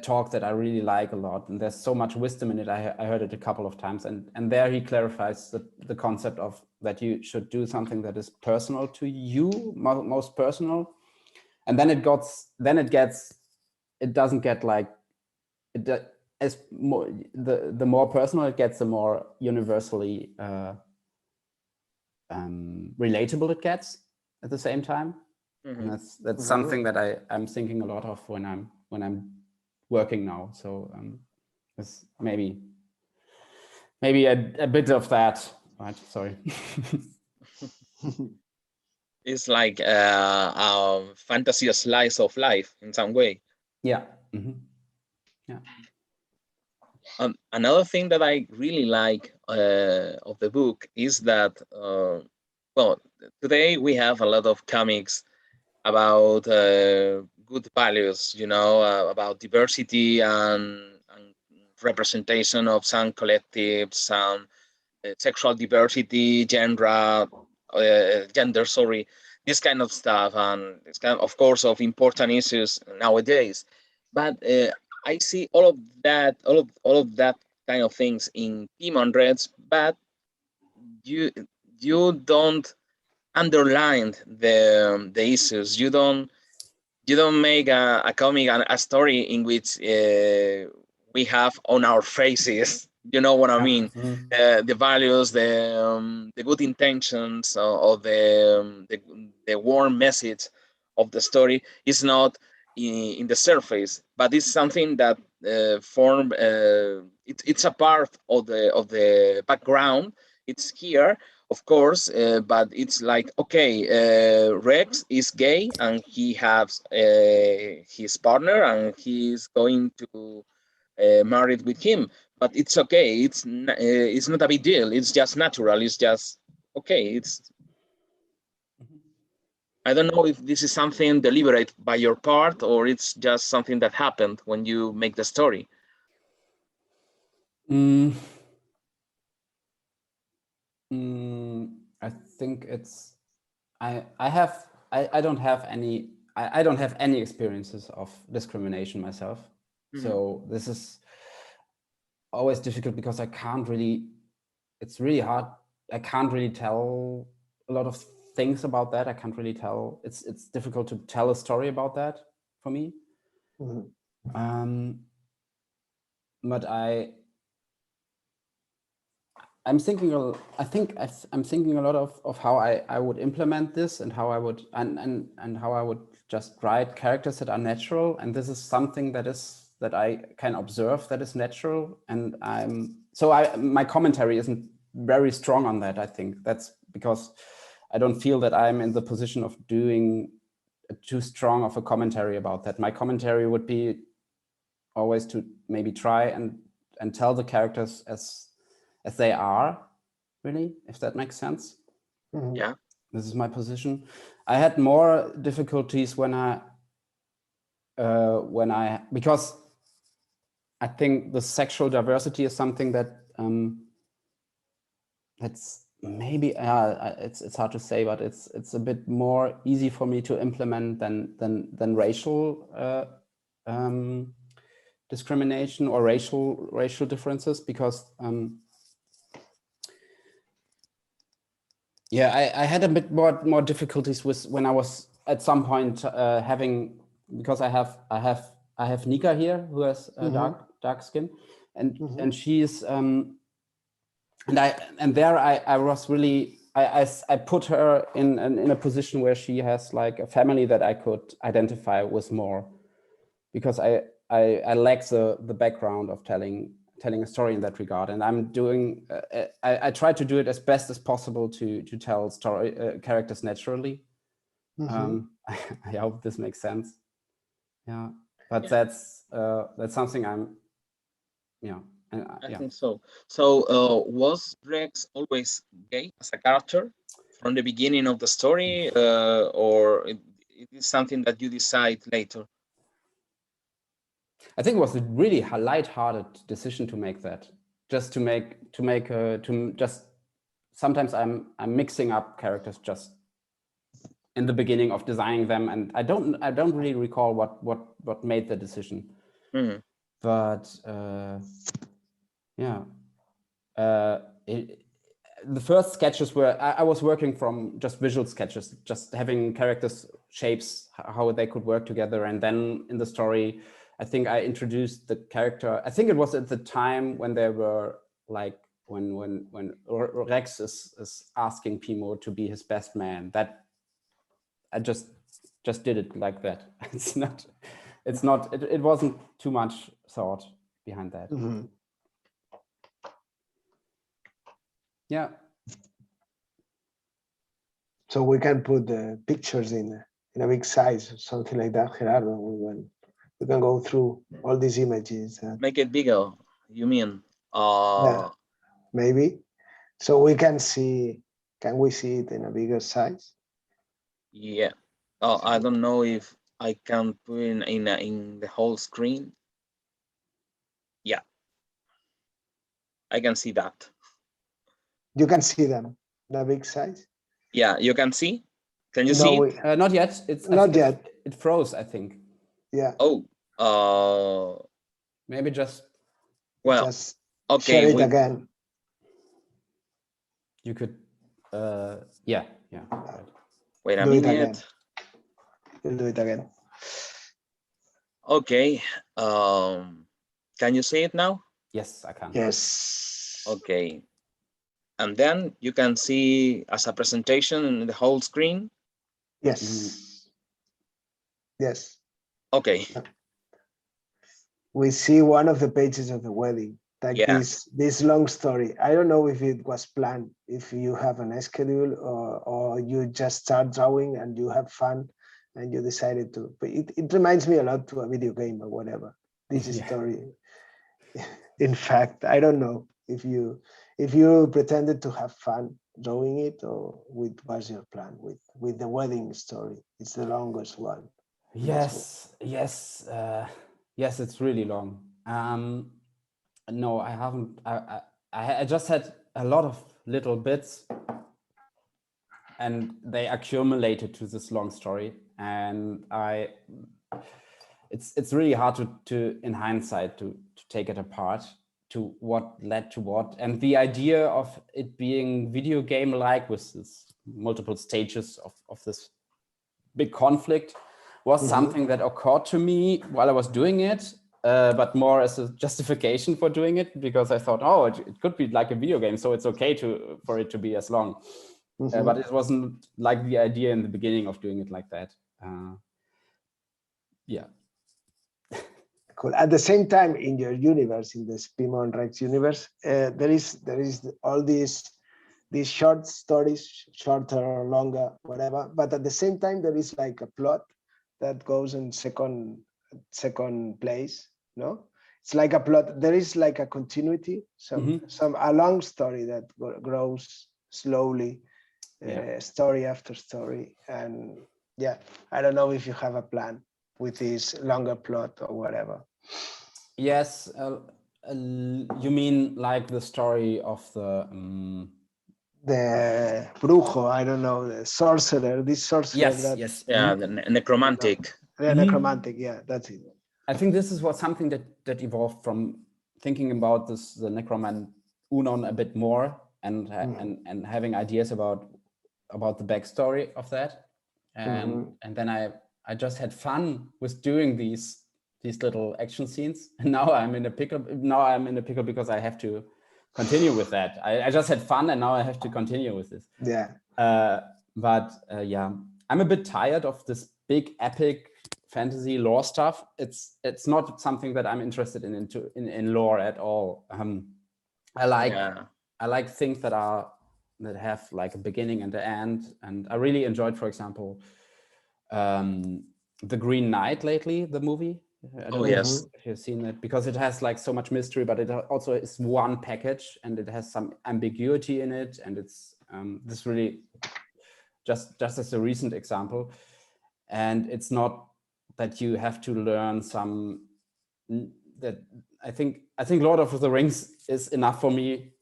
Speaker 2: talk that I really like a lot, and there's so much wisdom in it. I heard it a couple of times, and there he clarifies the concept of that you should do something that is personal to you, most personal, and then it doesn't get like as more the more personal it gets, the more universally relatable it gets at the same time. And that's something that I'm thinking a lot of when I'm working now. So it's maybe a bit of that. Right? Sorry.
Speaker 3: It's like a fantasy slice of life in some way.
Speaker 2: Yeah. Yeah.
Speaker 3: Another thing that I really like of the book is that well, today we have a lot of comics about good values, about diversity and representation of some collectives, some sexual diversity, gender, this kind of stuff, and it's kind of course, of important issues nowadays. But I see all of that kind of things in Pimo Rex, but you don't underline the issues. You don't make a comic and a story in which we have on our faces. You know what I mean? The values, the good intentions, or the warm message of the story is not in the surface, but it's something that it's a part of the background. It's here, of course, but it's like, okay, Rex is gay and he has his partner and he's going to marry with him, but it's okay. It's not a big deal. It's just natural. It's just okay. I don't know if this is something deliberate by your part or it's just something that happened when you make the story.
Speaker 2: I think it's I don't have any experiences of discrimination myself. So this is always difficult because it's really hard. I can't really tell a lot of things about that. I can't really tell. It's difficult to tell a story about that for me. But I'm thinking a lot of how I would implement this and how I would and how I would just write characters that are natural, and this is something that I can observe that is natural, and my commentary isn't very strong on that. I think that's because I don't feel that I'm in the position of doing too strong of a commentary about that. My commentary would be always to maybe try and tell the characters as they are, really, if that makes sense.
Speaker 1: Mhm.
Speaker 3: Yeah.
Speaker 2: This is my position. I had more difficulties because I think the sexual diversity is something that that's maybe it's hard to say, but it's a bit more easy for me to implement than racial discrimination or racial differences, because I had a bit more difficulties with when I was at some point because I have Nika here, who has dark skin, and she's I was really I put her in a position where she has like a family that I could identify with more, because I lack the background of telling a story in that regard, and I'm doing I try to do it as best as possible to tell characters naturally. I hope this makes sense. Yeah, but that's something I'm
Speaker 3: I think so. So was Rex always gay as a character from the beginning of the story, or it is something that you decide later?
Speaker 2: I think it was a really light-hearted decision to make that. Just sometimes I'm mixing up characters just in the beginning of designing them, and I don't really recall what made the decision.
Speaker 3: Mm-hmm.
Speaker 2: But the first sketches were I was working from just visual sketches, just having characters' shapes, how they could work together, and then in the story, I think I introduced the character. I think it was at the time when they were like when Rex is asking Pimo to be his best man. That I just did it like that. It wasn't too much thought behind that. Yeah.
Speaker 1: So we can put the pictures in a big size or something like that, Gerardo. We can go through all these images.
Speaker 3: Make it bigger, you mean?
Speaker 1: Yeah, maybe. So we can see. Can we see it in a bigger size?
Speaker 3: Yeah. Oh, I don't know if I can put in the whole screen. Yeah, I can see that.
Speaker 1: You can see them, the big size.
Speaker 3: Yeah, you can see. Can you see it?
Speaker 2: Not yet. It's
Speaker 1: not yet.
Speaker 2: It froze, I think.
Speaker 1: Yeah.
Speaker 3: Oh.
Speaker 2: Maybe just.
Speaker 3: Well.
Speaker 1: Just
Speaker 3: okay.
Speaker 1: Share it again.
Speaker 2: You could. Yeah.
Speaker 3: Wait a minute.
Speaker 1: Again. We'll do it again.
Speaker 3: Okay. Can you see it now?
Speaker 2: Yes, I can.
Speaker 1: Yes.
Speaker 3: Okay. And then you can see as a presentation in the whole screen.
Speaker 1: Yes. Yes.
Speaker 3: Okay.
Speaker 1: We see one of the pages of the wedding. Like this long story. I don't know if it was planned, if you have an schedule or you just start drawing and you have fun and you decided to. But it reminds me a lot to a video game or whatever. This story. In fact, I don't know if you pretended to have fun drawing it, or what was your plan with the wedding story? It's the longest one.
Speaker 2: Yes, it's really long. No, I haven't. I just had a lot of little bits, and they accumulated to this long story. And it's really hard to in hindsight to take it apart, to what led to what. And the idea of it being video game like with this multiple stages of this big conflict was something that occurred to me while I was doing it, but more as a justification for doing it, because I thought, oh, it could be like a video game, so it's okay for it to be as long. But it wasn't like the idea in the beginning of doing it like that. Yeah.
Speaker 1: Cool. At the same time, in your universe, in the Pimo and Rex universe, there is all these short stories, shorter or longer, whatever. But at the same time, there is like a plot that goes in second place. No, it's like a plot. There is like a continuity, a long story that grows slowly, story after story, and yeah, I don't know if you have a plan with this longer plot or whatever.
Speaker 2: Yes, you mean like the story of the
Speaker 1: brujo, I don't know, the sorcerer, this sorcerer.
Speaker 2: Yes.
Speaker 3: Yeah, the necromantic.
Speaker 1: The necromantic, yeah, that's it.
Speaker 2: I think this is something that evolved from thinking about the necroman Unon a bit more and having ideas about the backstory of that, and then I just had fun with doing these little action scenes, and now I'm in a pickle. Because I have to continue with that. I just had fun, and now I have to continue with this.
Speaker 1: Yeah.
Speaker 2: But I'm a bit tired of this big epic fantasy lore stuff. It's not something that I'm interested in lore at all. I like things that have like a beginning and an end, and I really enjoyed, for example, The Green Knight lately, the movie. I don't know if you've seen it, because it has like so much mystery, but it also is one package, and it has some ambiguity in it, and it's this really just as a recent example. And it's not that you have to learn that I think Lord of the Rings is enough for me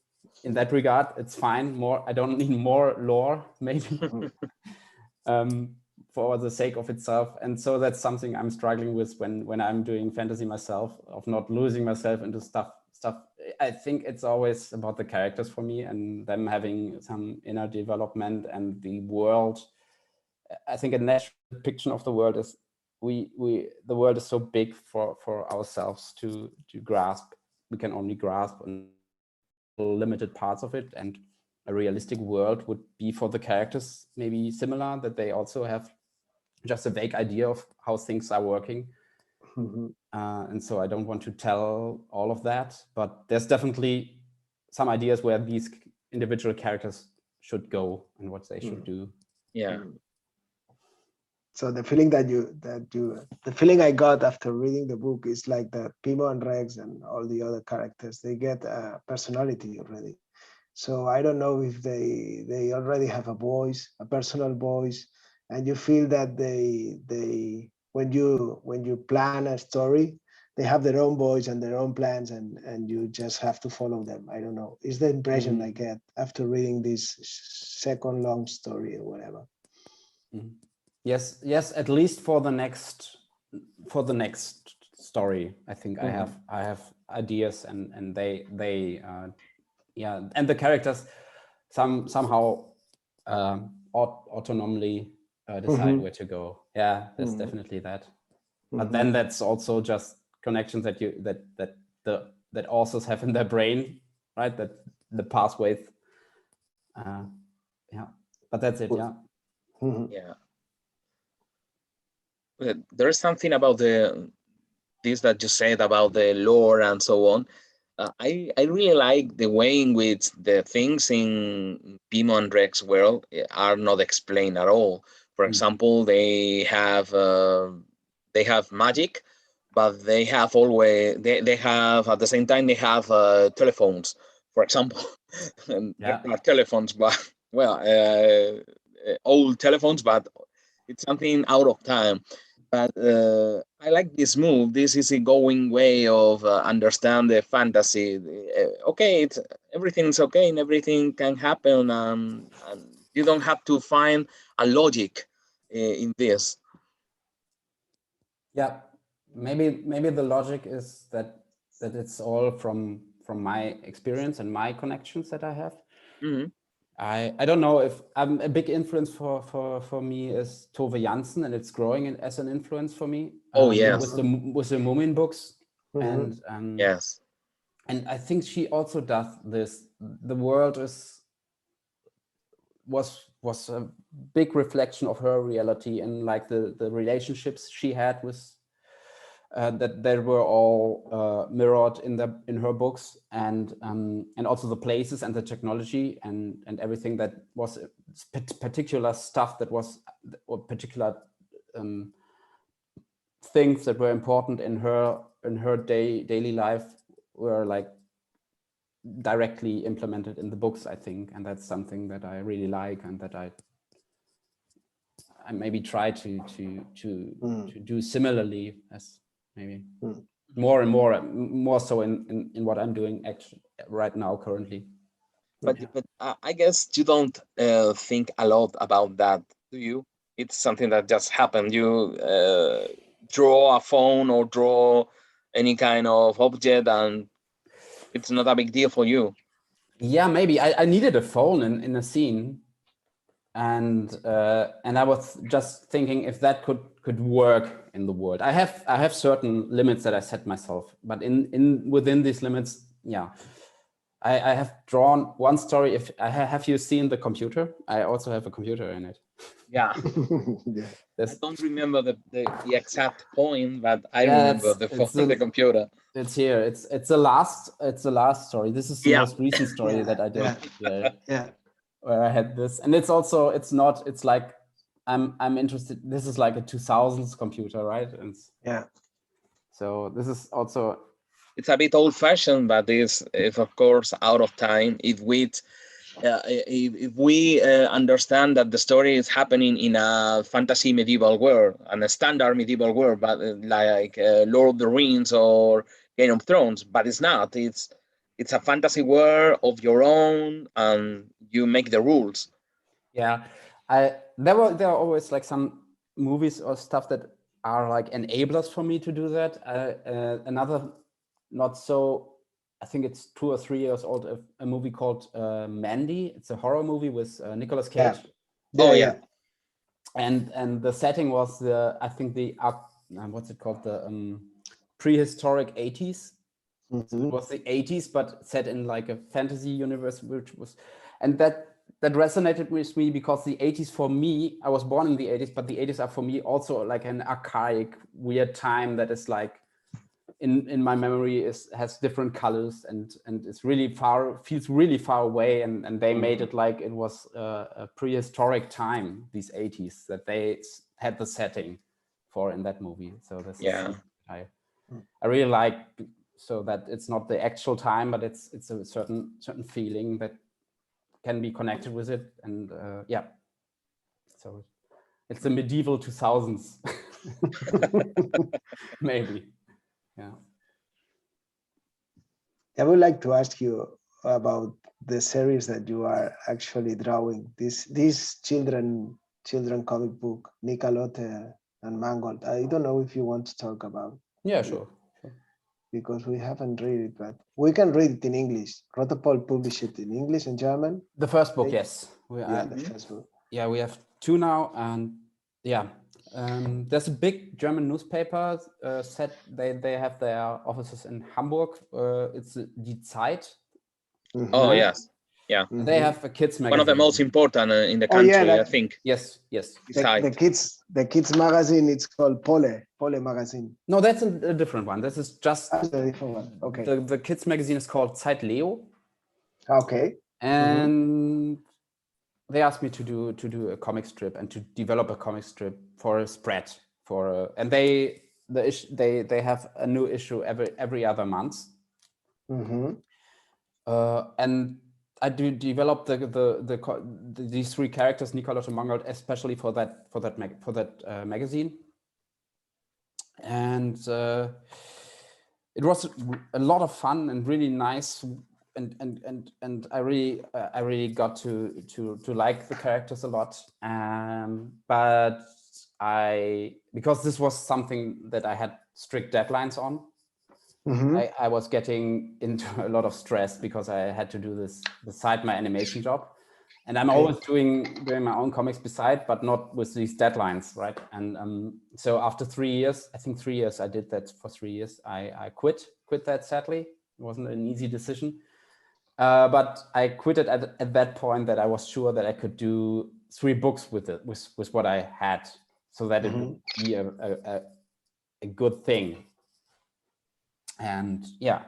Speaker 2: in that regard. It's fine. I don't need more lore, maybe. For the sake of itself. And so that's something I'm struggling with when I'm doing fantasy myself, of not losing myself into stuff. I think it's always about the characters for me, and them having some inner development, and the world. I think a natural depiction of the world is the world is so big for ourselves to grasp. We can only grasp on limited parts of it, and a realistic world would be for the characters maybe similar, that they also have just a vague idea of how things are working. And so I don't want to tell all of that, but there's definitely some ideas where these individual characters should go and what they should do.
Speaker 3: Yeah.
Speaker 1: So the feeling the feeling I got after reading the book is like that Pimo and Rex and all the other characters, they get a personality already. So I don't know if they already have a voice, a personal voice, and you feel that they when you plan a story, they have their own voice and their own plans, and you just have to follow them. I don't know. It's the impression I get after reading this second long story or whatever.
Speaker 2: Yes, at least for the next story, I think I have ideas, and they and the characters somehow autonomously decide where to go. Yeah, there's definitely that. But then that's also just connections that authors have in their brain, right? That the pathways. But that's it. Yeah.
Speaker 3: Yeah. There's something about this that you said about the lore and so on. I really like the way in which the things in Pimo and Rex world are not explained at all. For example, they have magic, but they have always they have at the same time they have telephones. For example, there are telephones, but old telephones, but it's something out of time. But I like this move, this easygoing way of understand the fantasy. Okay, everything's okay and everything can happen, and you don't have to find a logic in this.
Speaker 2: Yeah, maybe the logic is that it's all from my experience and my connections that I have. I don't know if a big influence for me is Tove Jansson, and it's growing as an influence for me.
Speaker 3: Yes,
Speaker 2: with the Moomin books, and
Speaker 3: yes,
Speaker 2: and I think she also does this. The world was a big reflection of her reality, and like the relationships she had with that they were all mirrored in her books, and also the places and the technology and everything that was particular stuff that was, or particular things that were important in her daily life were like directly implemented in the books, I think, and that's something that I really like, and that I maybe try to do similarly, as maybe more and more so in what I'm doing actually right now currently.
Speaker 3: But I guess you don't think a lot about that, do you? It's something that just happened. You draw a phone or draw any kind of object, and it's not a big deal for you.
Speaker 2: Yeah, maybe I needed a phone in a scene, and I was just thinking if that could work in the world. I have certain limits that I set myself, but within these limits, yeah. I have drawn one story. If have you seen the computer? I also have a computer in it.
Speaker 3: Yeah.
Speaker 1: Yeah.
Speaker 3: I don't remember the exact point, but I remember the computer.
Speaker 2: It's here. It's the last story. This is the most recent story that I did.
Speaker 1: Yeah.
Speaker 2: Where I had this, and it's like I'm interested. This is like a 2000s computer, right? And so this is also.
Speaker 3: It's a bit old-fashioned, but it's of course out of time. If we understand that the story is happening in a fantasy medieval world and a standard medieval world, but like Lord of the Rings or Game of Thrones, but it's not. It's a fantasy world of your own, and you make the rules.
Speaker 2: Yeah, there are always like some movies or stuff that are like enablers for me to do that. Another. Not so, I think it's 2 or 3 years old, a movie called Mandy. It's a horror movie with Nicolas Cage.
Speaker 1: Yeah.
Speaker 2: And the setting was what's it called? The prehistoric 80s. So it was the 80s, but set in like a fantasy universe, and that resonated with me because the 80s for me, I was born in the 80s, but the 80s are for me also like an archaic, weird time that is like, in my memory has different colors and it's feels really far away, and they made it like it was a prehistoric time, these 80s, that they had the setting for in that movie. So this is something I really like, so that it's not the actual time, but it's a certain feeling that can be connected with it, and so it's the medieval 2000s. Maybe. Yeah.
Speaker 1: I would like to ask you about the series that you are actually drawing. This children comic book, Nickelodeon and Mangold. I don't know if you want to talk about.
Speaker 2: Yeah, sure.
Speaker 1: Because we haven't read it, but we can read it in English. Rotopol published it in English and German.
Speaker 2: The first book, yes.
Speaker 1: The first book.
Speaker 2: Yeah, we have 2 now, and yeah. There's a big German newspaper set. They have their offices in Hamburg. It's Die Zeit.
Speaker 3: Oh yes, yeah.
Speaker 2: They have a kids magazine.
Speaker 3: One of the most important in the country, I think.
Speaker 2: Yes.
Speaker 1: The kids magazine. It's called Pole magazine.
Speaker 2: No, that's a different one. This is just
Speaker 1: a different one. Okay.
Speaker 2: The kids magazine is called Zeit Leo.
Speaker 1: Okay.
Speaker 2: And they asked me to do a comic strip and to develop a comic strip for a spread and they have a new issue every other month. And I do develop these 3 characters, Nicolas and Mangold, especially for that magazine. And it was a lot of fun and really nice. And I really got to like the characters a lot, but because this was something that I had strict deadlines on, I was getting into a lot of stress because I had to do this beside my animation job, and I'm always doing my own comics beside, but not with these deadlines, right? And so after 3 years, I think 3 years, I did that for 3 years. I quit that, sadly. It wasn't an easy decision. But I quit it at that point that I was sure that I could do 3 books with it, with what I had, so that it would be a good thing. And yeah.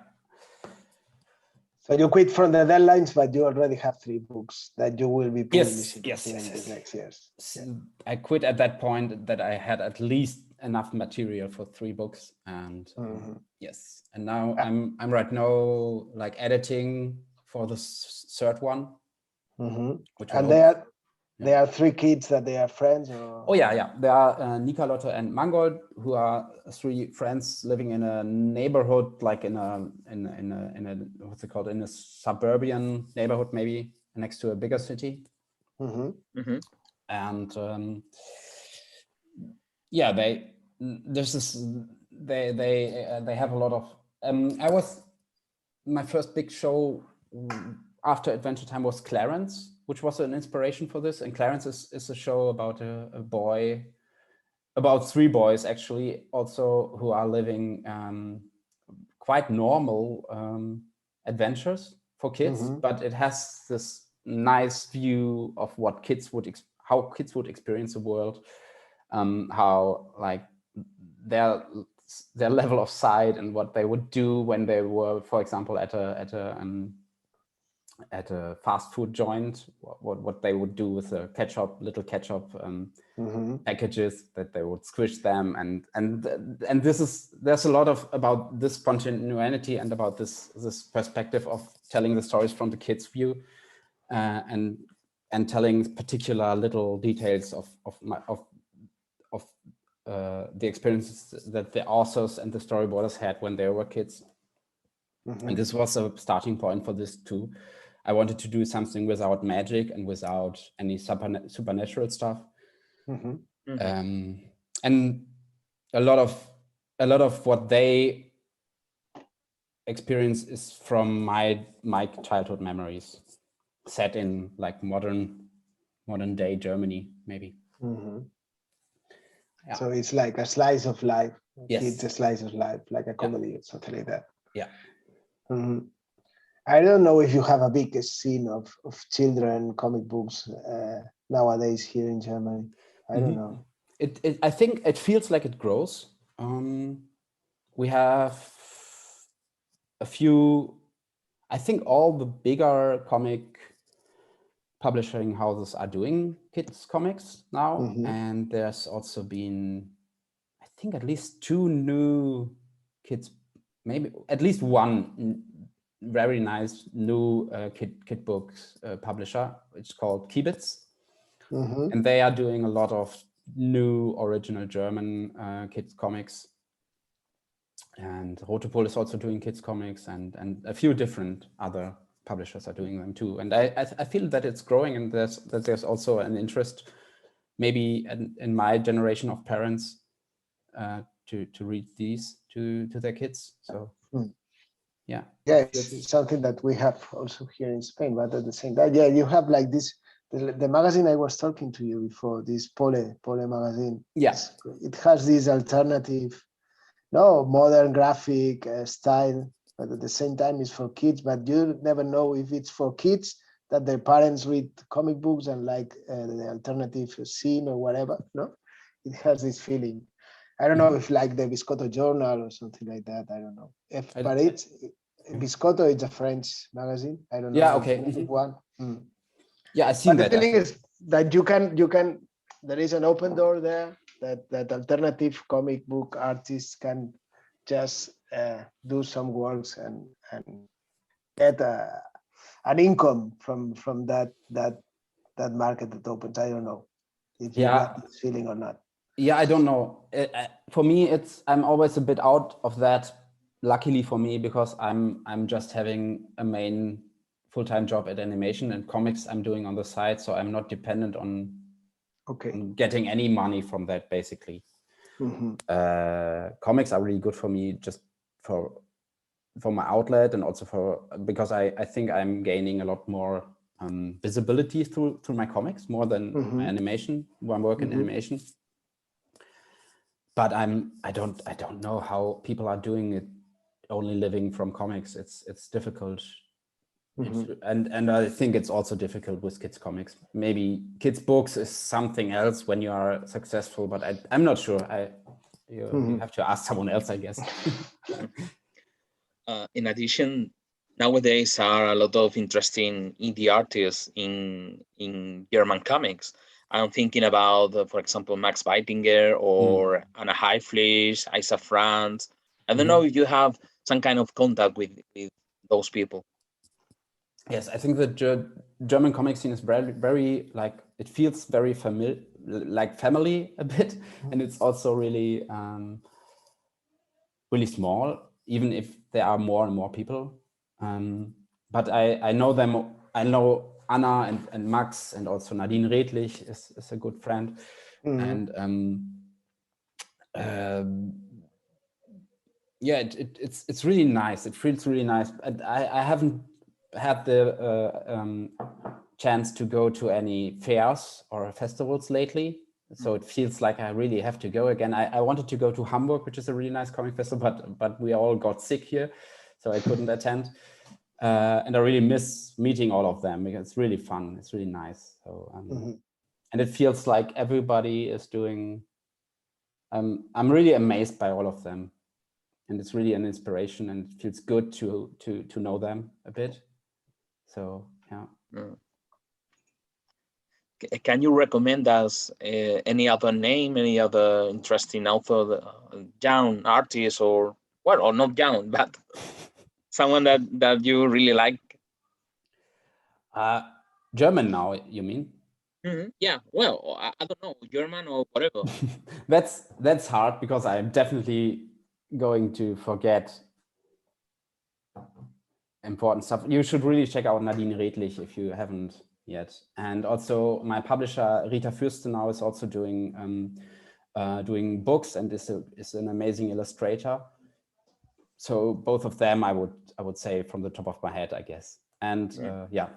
Speaker 1: So you quit from the deadlines, but you already have 3 books that you will be publishing in the next years. Yeah.
Speaker 2: I quit at that point that I had at least enough material for 3 books, and yes, and now I'm right now like editing for the 3rd one. Which
Speaker 1: and they are 3 kids that they are friends, or?
Speaker 2: Oh yeah, they are Nika, Lotte, and Mangold, who are 3 friends living in a neighborhood, like in a what's it called, in a suburban neighborhood, maybe next to a bigger city. And yeah, they have a lot of. My first big show after Adventure Time was Clarence, which was an inspiration for this. And Clarence is a show about a boy, about 3 boys actually, also, who are living quite normal adventures for kids, but it has this nice view of what kids would how kids would experience the world, how like their level of sight and what they would do when they were, for example, at a fast food joint, what they would do with the little ketchup packages, that they would squish them, and there's a lot about this spontaneity and about this perspective of telling the stories from the kids' view, and telling particular little details of the experiences that the authors and the storyboarders had when they were kids. And this was a starting point for this too. I wanted to do something without magic and without any supernatural stuff. And a lot of what they experience is from my childhood memories, set in like modern day Germany, maybe. Yeah.
Speaker 1: So it's like a slice of life.
Speaker 2: Yes.
Speaker 1: It's a slice of life, like a comedy or something like that.
Speaker 2: Yeah.
Speaker 1: I don't know if you have a big scene of children comic books nowadays here in Germany. I don't know.
Speaker 2: I think it feels like it grows. We have a few, I think all the bigger comic publishing houses are doing kids comics now. And there's also been, I think, at least 2 new kids, maybe at least 1 very nice new kid books publisher. It's called Kibitz. And they are doing a lot of new original German kids comics. And Rotepol is also doing kids comics, and a few different other publishers are doing them too. And I feel that it's growing, and there's also an interest, maybe in my generation of parents, to read these to their kids. So yeah,
Speaker 1: it's something that we have also here in Spain. But at the same time, you have like this, the magazine I was talking to you before, this Pole magazine.
Speaker 2: Yes,
Speaker 1: it has this alternative, modern graphic style, but at the same time it's for kids. But you never know if it's for kids that their parents read comic books and like the alternative scene or whatever. No, it has this feeling. I don't know if like the Biscotto Journal or something like that. I don't know. But it's Biscotto. It's a French magazine. I don't know.
Speaker 2: Yeah. Okay.
Speaker 1: One.
Speaker 2: Yeah, I've seen
Speaker 1: that.
Speaker 2: The
Speaker 1: thing is that you can. There is an open door there that alternative comic book artists can just do some works and get an income from that market that opens. I don't know if you got this feeling or not.
Speaker 2: Yeah, I don't know. For me, I'm always a bit out of that. Luckily for me, because I'm just having a main full-time job at animation, and comics I'm doing on the side, so I'm not dependent on getting any money from that, basically. Comics are really good for me, just for my outlet, and also because I think I'm gaining a lot more visibility through my comics, more than my animation, when I'm working in animation. But I don't know how people are doing it, only living from comics. It's difficult. And I think it's also difficult with kids comics. Maybe kids books is something else when you are successful, but I'm not sure. You have to ask someone else, I guess.
Speaker 3: In addition, nowadays are a lot of interesting indie artists in German comics. I'm thinking about, for example, Max Weitinger or Anna Heiflich, Isa Franz. I don't know if you have some kind of contact with those people.
Speaker 2: Yes, I think the German comic scene is very, very like, it feels very familiar, like family a bit, and it's also really, really small, even if there are more and more people. But I know them. I know Anna and Max, and also Nadine Redlich is a good friend, and yeah, it's really nice. It feels really nice. And I haven't had the chance to go to any fairs or festivals lately, so it feels like I really have to go again. I wanted to go to Hamburg, which is a really nice comic festival, but we all got sick here, so I couldn't attend. And I really miss meeting all of them because it's really fun. It's really nice. So and it feels like everybody is doing. I'm really amazed by all of them, and it's really an inspiration, and it feels good to know them a bit. So yeah.
Speaker 3: Can you recommend us any other name, any other interesting author, young artist, or well, or not young, but someone that you really like?
Speaker 2: German now, you mean?
Speaker 3: Yeah, well, I don't know, German or whatever.
Speaker 2: That's hard because I'm definitely going to forget important stuff. You should really check out Nadine Redlich if you haven't yet. And also my publisher Rita Fürstenau is also doing books and is an amazing illustrator. So both of them I would say from the top of my head, I guess. And yeah.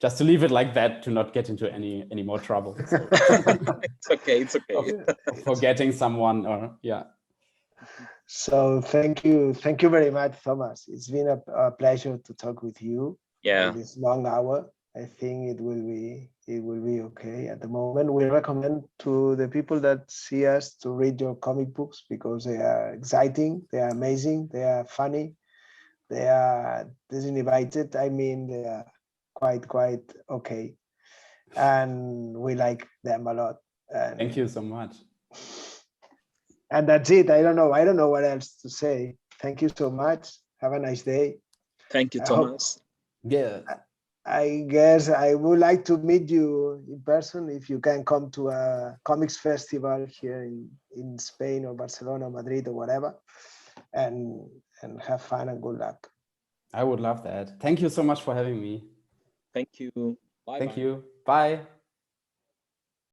Speaker 2: Just to leave it like that, to not get into any more trouble. So.
Speaker 3: It's okay.
Speaker 2: Forgetting someone, or yeah.
Speaker 1: So thank you very much, Thomas. It's been a pleasure to talk with you.
Speaker 3: Yeah.
Speaker 1: This long hour. I think it will be okay. At the moment, we recommend to the people that see us to read your comic books because they are exciting, they are amazing, they are funny, they are disinvited. I mean, they are quite okay, and we like them a lot. And
Speaker 2: thank you so much.
Speaker 1: And that's it. I don't know what else to say. Thank you so much. Have a nice day.
Speaker 3: Thank you, Thomas.
Speaker 2: Yeah.
Speaker 1: I guess I would like to meet you in person if you can come to a comics festival here in Spain or Barcelona or Madrid or whatever, and have fun and good luck.
Speaker 2: I would love that. Thank you so much for having me.
Speaker 3: Thank you. Bye.
Speaker 2: Thank you. Bye.